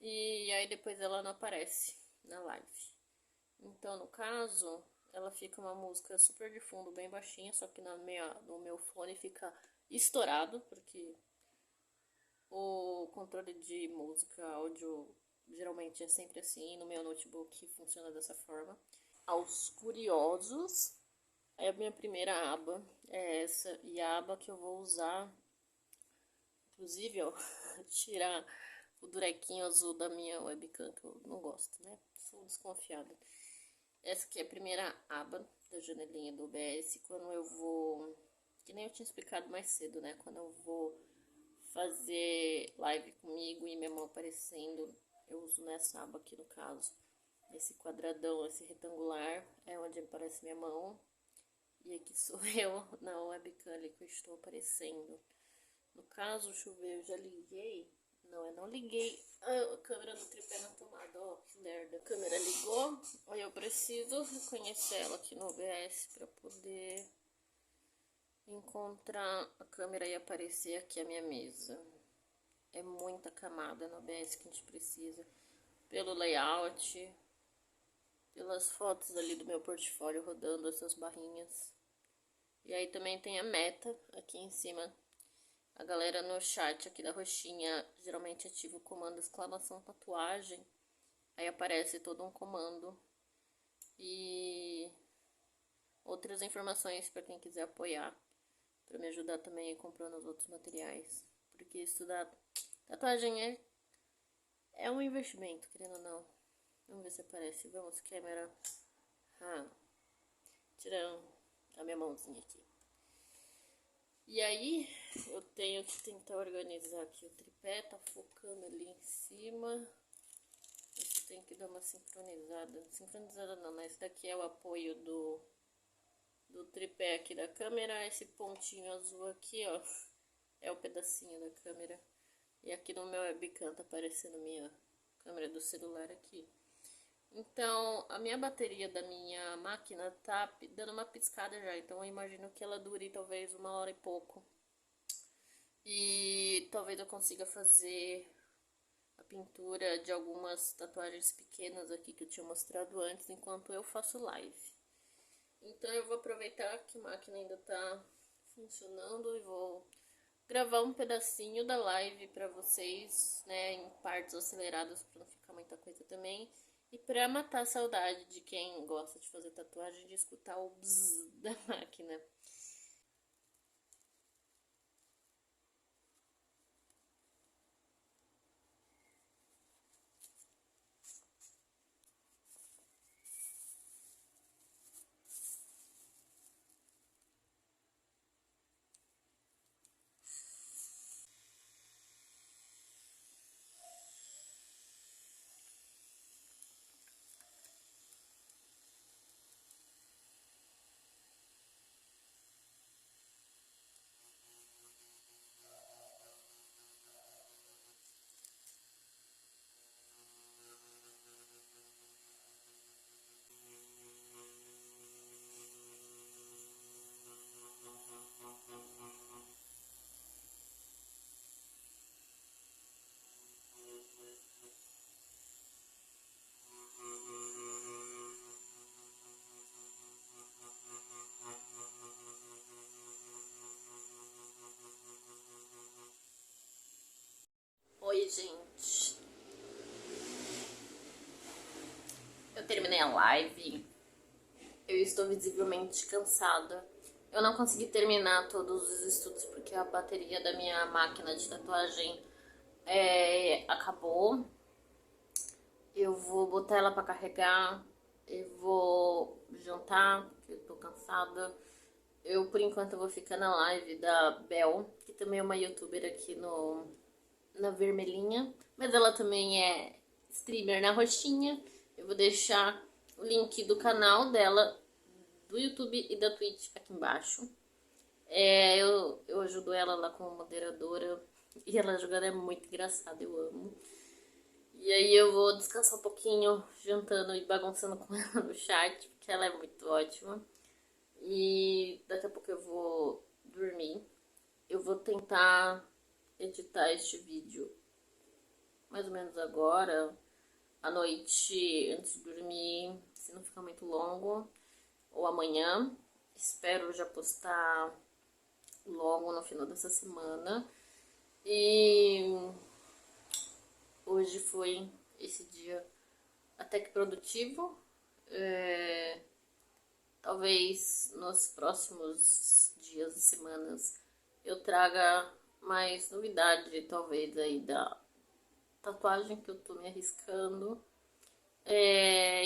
E aí depois ela não aparece na live. Então, no caso, ela fica uma música super de fundo, bem baixinha, só que no meu fone fica estourado, porque O controle de música, áudio, geralmente é sempre assim. No meu notebook funciona dessa forma. Aos curiosos, aí a minha primeira aba é essa. E a aba que eu vou usar, inclusive, ó, tirar o durequinho azul da minha webcam, que eu não gosto, né? Sou desconfiada. Essa aqui é a primeira aba da janelinha do OBS. Quando eu vou, que nem eu tinha explicado mais cedo, né? Quando eu vou fazer live comigo e minha mão aparecendo, eu uso nessa aba aqui no caso. Esse quadradão, esse retangular, é onde aparece minha mão. E aqui sou eu na webcam ali que eu estou aparecendo. No caso, o chuveiro eu já liguei. Não, eu não liguei a câmera do tripé na tomada, ó, que merda. A câmera ligou, aí eu preciso reconhecer ela aqui no OBS pra poder encontrar a câmera e aparecer aqui a minha mesa. É muita camada no OBS que a gente precisa. Pelo layout, pelas fotos ali do meu portfólio rodando essas barrinhas. E aí também tem a meta aqui em cima. A galera no chat aqui da roxinha geralmente ativa o comando exclamação tatuagem. Aí aparece todo um comando. E outras informações para quem quiser apoiar. Para me ajudar também comprando os outros materiais. Porque estudar tatuagem é um investimento, querendo ou não. Vamos ver se aparece. Vamos, câmera. Tirando a minha mãozinha aqui. E aí, eu tenho que tentar organizar aqui o tripé, tá focando ali em cima. Isso tem que dar uma sincronizada. Sincronizada não, né? Esse daqui é o apoio do tripé aqui da câmera. Esse pontinho azul aqui, ó, é o pedacinho da câmera. E aqui no meu webcam tá aparecendo minha câmera do celular aqui. Então, a minha bateria da minha máquina tá dando uma piscada já. Então, eu imagino que ela dure talvez 1 hora e pouco. E talvez eu consiga fazer a pintura de algumas tatuagens pequenas aqui que eu tinha mostrado antes, enquanto eu faço live. Então, eu vou aproveitar que a máquina ainda tá funcionando e vou gravar um pedacinho da live pra vocês, né, em partes aceleradas, pra não ficar muita coisa também. E pra matar a saudade de quem gosta de fazer tatuagem, de escutar o bzzz da máquina. Oi, gente. Eu terminei a live. Eu estou visivelmente cansada. Eu não consegui terminar todos os estudos porque a bateria da minha máquina de tatuagem acabou. Eu vou botar ela pra carregar. Eu vou jantar, porque eu tô cansada. Eu, por enquanto, vou ficar na live da Bel, que também é uma youtuber aqui na vermelhinha. Mas ela também é streamer na roxinha. Eu vou deixar o link do canal dela, do YouTube e da Twitch aqui embaixo. Eu ajudo ela lá como moderadora. E ela jogando é muito engraçada, eu amo. E aí eu vou descansar um pouquinho, jantando e bagunçando com ela no chat, porque ela é muito ótima. E daqui a pouco eu vou dormir. Eu vou tentar editar este vídeo mais ou menos agora, à noite, antes de dormir, se não ficar muito longo, ou amanhã. Espero já postar logo no final dessa semana. E hoje foi esse dia até que produtivo. Talvez nos próximos dias e semanas eu traga mais novidade, talvez aí da tatuagem que eu tô me arriscando.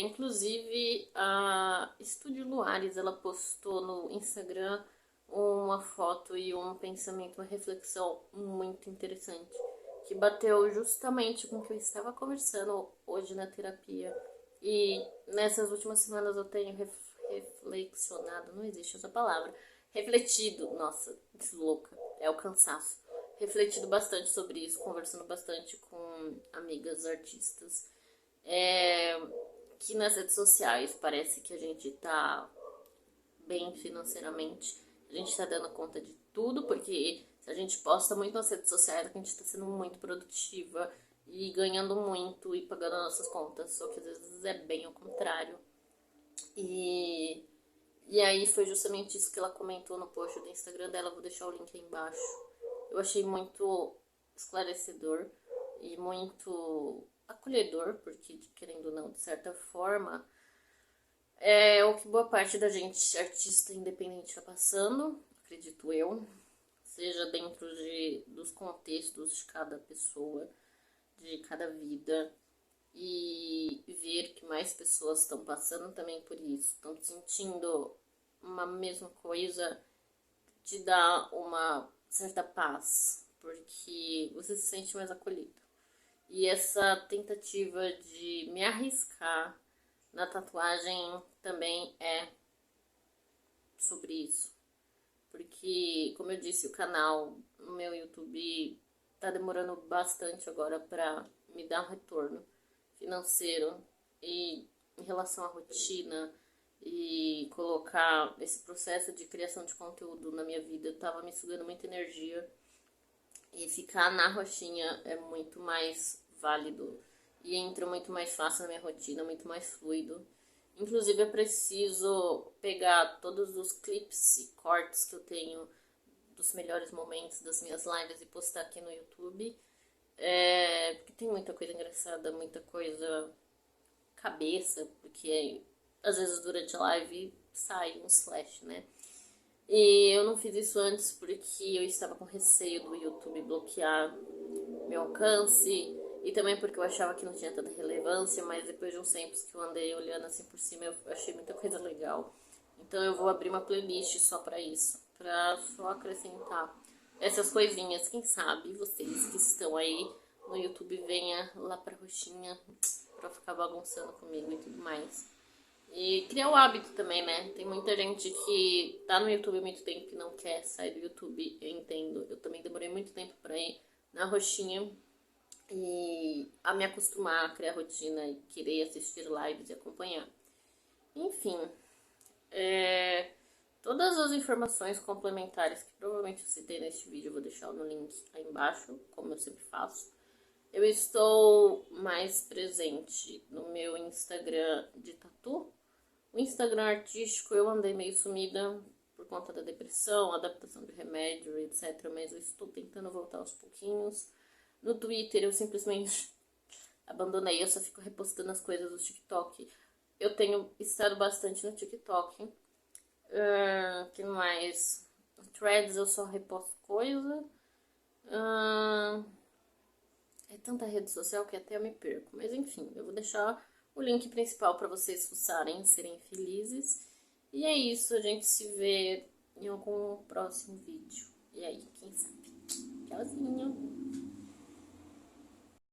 Inclusive a Estúdio Luares, ela postou no Instagram uma foto e um pensamento, uma reflexão muito interessante, que bateu justamente com o que eu estava conversando hoje na terapia. E nessas últimas semanas eu tenho reflexionado, não existe essa palavra, refletido, nossa, louca, é o cansaço. Refletido bastante sobre isso, conversando bastante com amigas artistas. Que nas redes sociais parece que a gente tá bem financeiramente, a gente tá dando conta de tudo, porque se a gente posta muito nas redes sociais, a gente tá sendo muito produtiva e ganhando muito e pagando nossas contas, só que às vezes é bem ao contrário. E aí foi justamente isso que ela comentou no post do Instagram dela, vou deixar o link aí embaixo. Eu achei muito esclarecedor e muito acolhedor, porque querendo ou não, de certa forma, é o que boa parte da gente, artista independente, está passando, acredito eu, seja dentro dos contextos de cada pessoa, de cada vida, e ver que mais pessoas estão passando também por isso, estão sentindo uma mesma coisa, te dá uma certa paz, porque você se sente mais acolhido. E essa tentativa de me arriscar na tatuagem também é sobre isso. Porque, como eu disse, o canal no meu YouTube tá demorando bastante agora pra me dar um retorno financeiro. E em relação à rotina e colocar esse processo de criação de conteúdo na minha vida, tava me sugando muita energia. E ficar na roxinha é muito mais válido e entra muito mais fácil na minha rotina, muito mais fluido. Inclusive eu preciso pegar todos os clips e cortes que eu tenho dos melhores momentos das minhas lives e postar aqui no YouTube. Porque tem muita coisa engraçada, muita coisa cabeça, porque às vezes durante a live sai um flash, né? E eu não fiz isso antes porque eu estava com receio do YouTube bloquear meu alcance e também porque eu achava que não tinha tanta relevância, mas depois de uns tempos que eu andei olhando assim por cima, eu achei muita coisa legal. Então eu vou abrir uma playlist só pra isso, pra só acrescentar essas coisinhas. Quem sabe vocês que estão aí no YouTube venha lá pra roxinha pra ficar bagunçando comigo e tudo mais. E criar o hábito também, né? Tem muita gente que tá no YouTube há muito tempo que não quer sair do YouTube, eu entendo. Eu também demorei muito tempo pra ir na roxinha e a me acostumar a criar rotina e querer assistir lives e acompanhar. Enfim, todas as informações complementares que provavelmente eu citei neste vídeo eu vou deixar no link aí embaixo, como eu sempre faço. Eu estou mais presente no meu Instagram de tatu. O Instagram artístico eu andei meio sumida por conta da depressão, adaptação de remédio, etc. Mas eu estou tentando voltar aos pouquinhos. No Twitter eu simplesmente abandonei, eu só fico repostando as coisas do TikTok. Eu tenho estado bastante no TikTok. Que mais? Threads eu só reposto coisa. É tanta rede social que até eu me perco. Mas enfim, eu vou deixar o link principal para vocês fuçarem, serem felizes. E é isso, a gente se vê em algum próximo vídeo. E aí, quem sabe? Tchauzinho!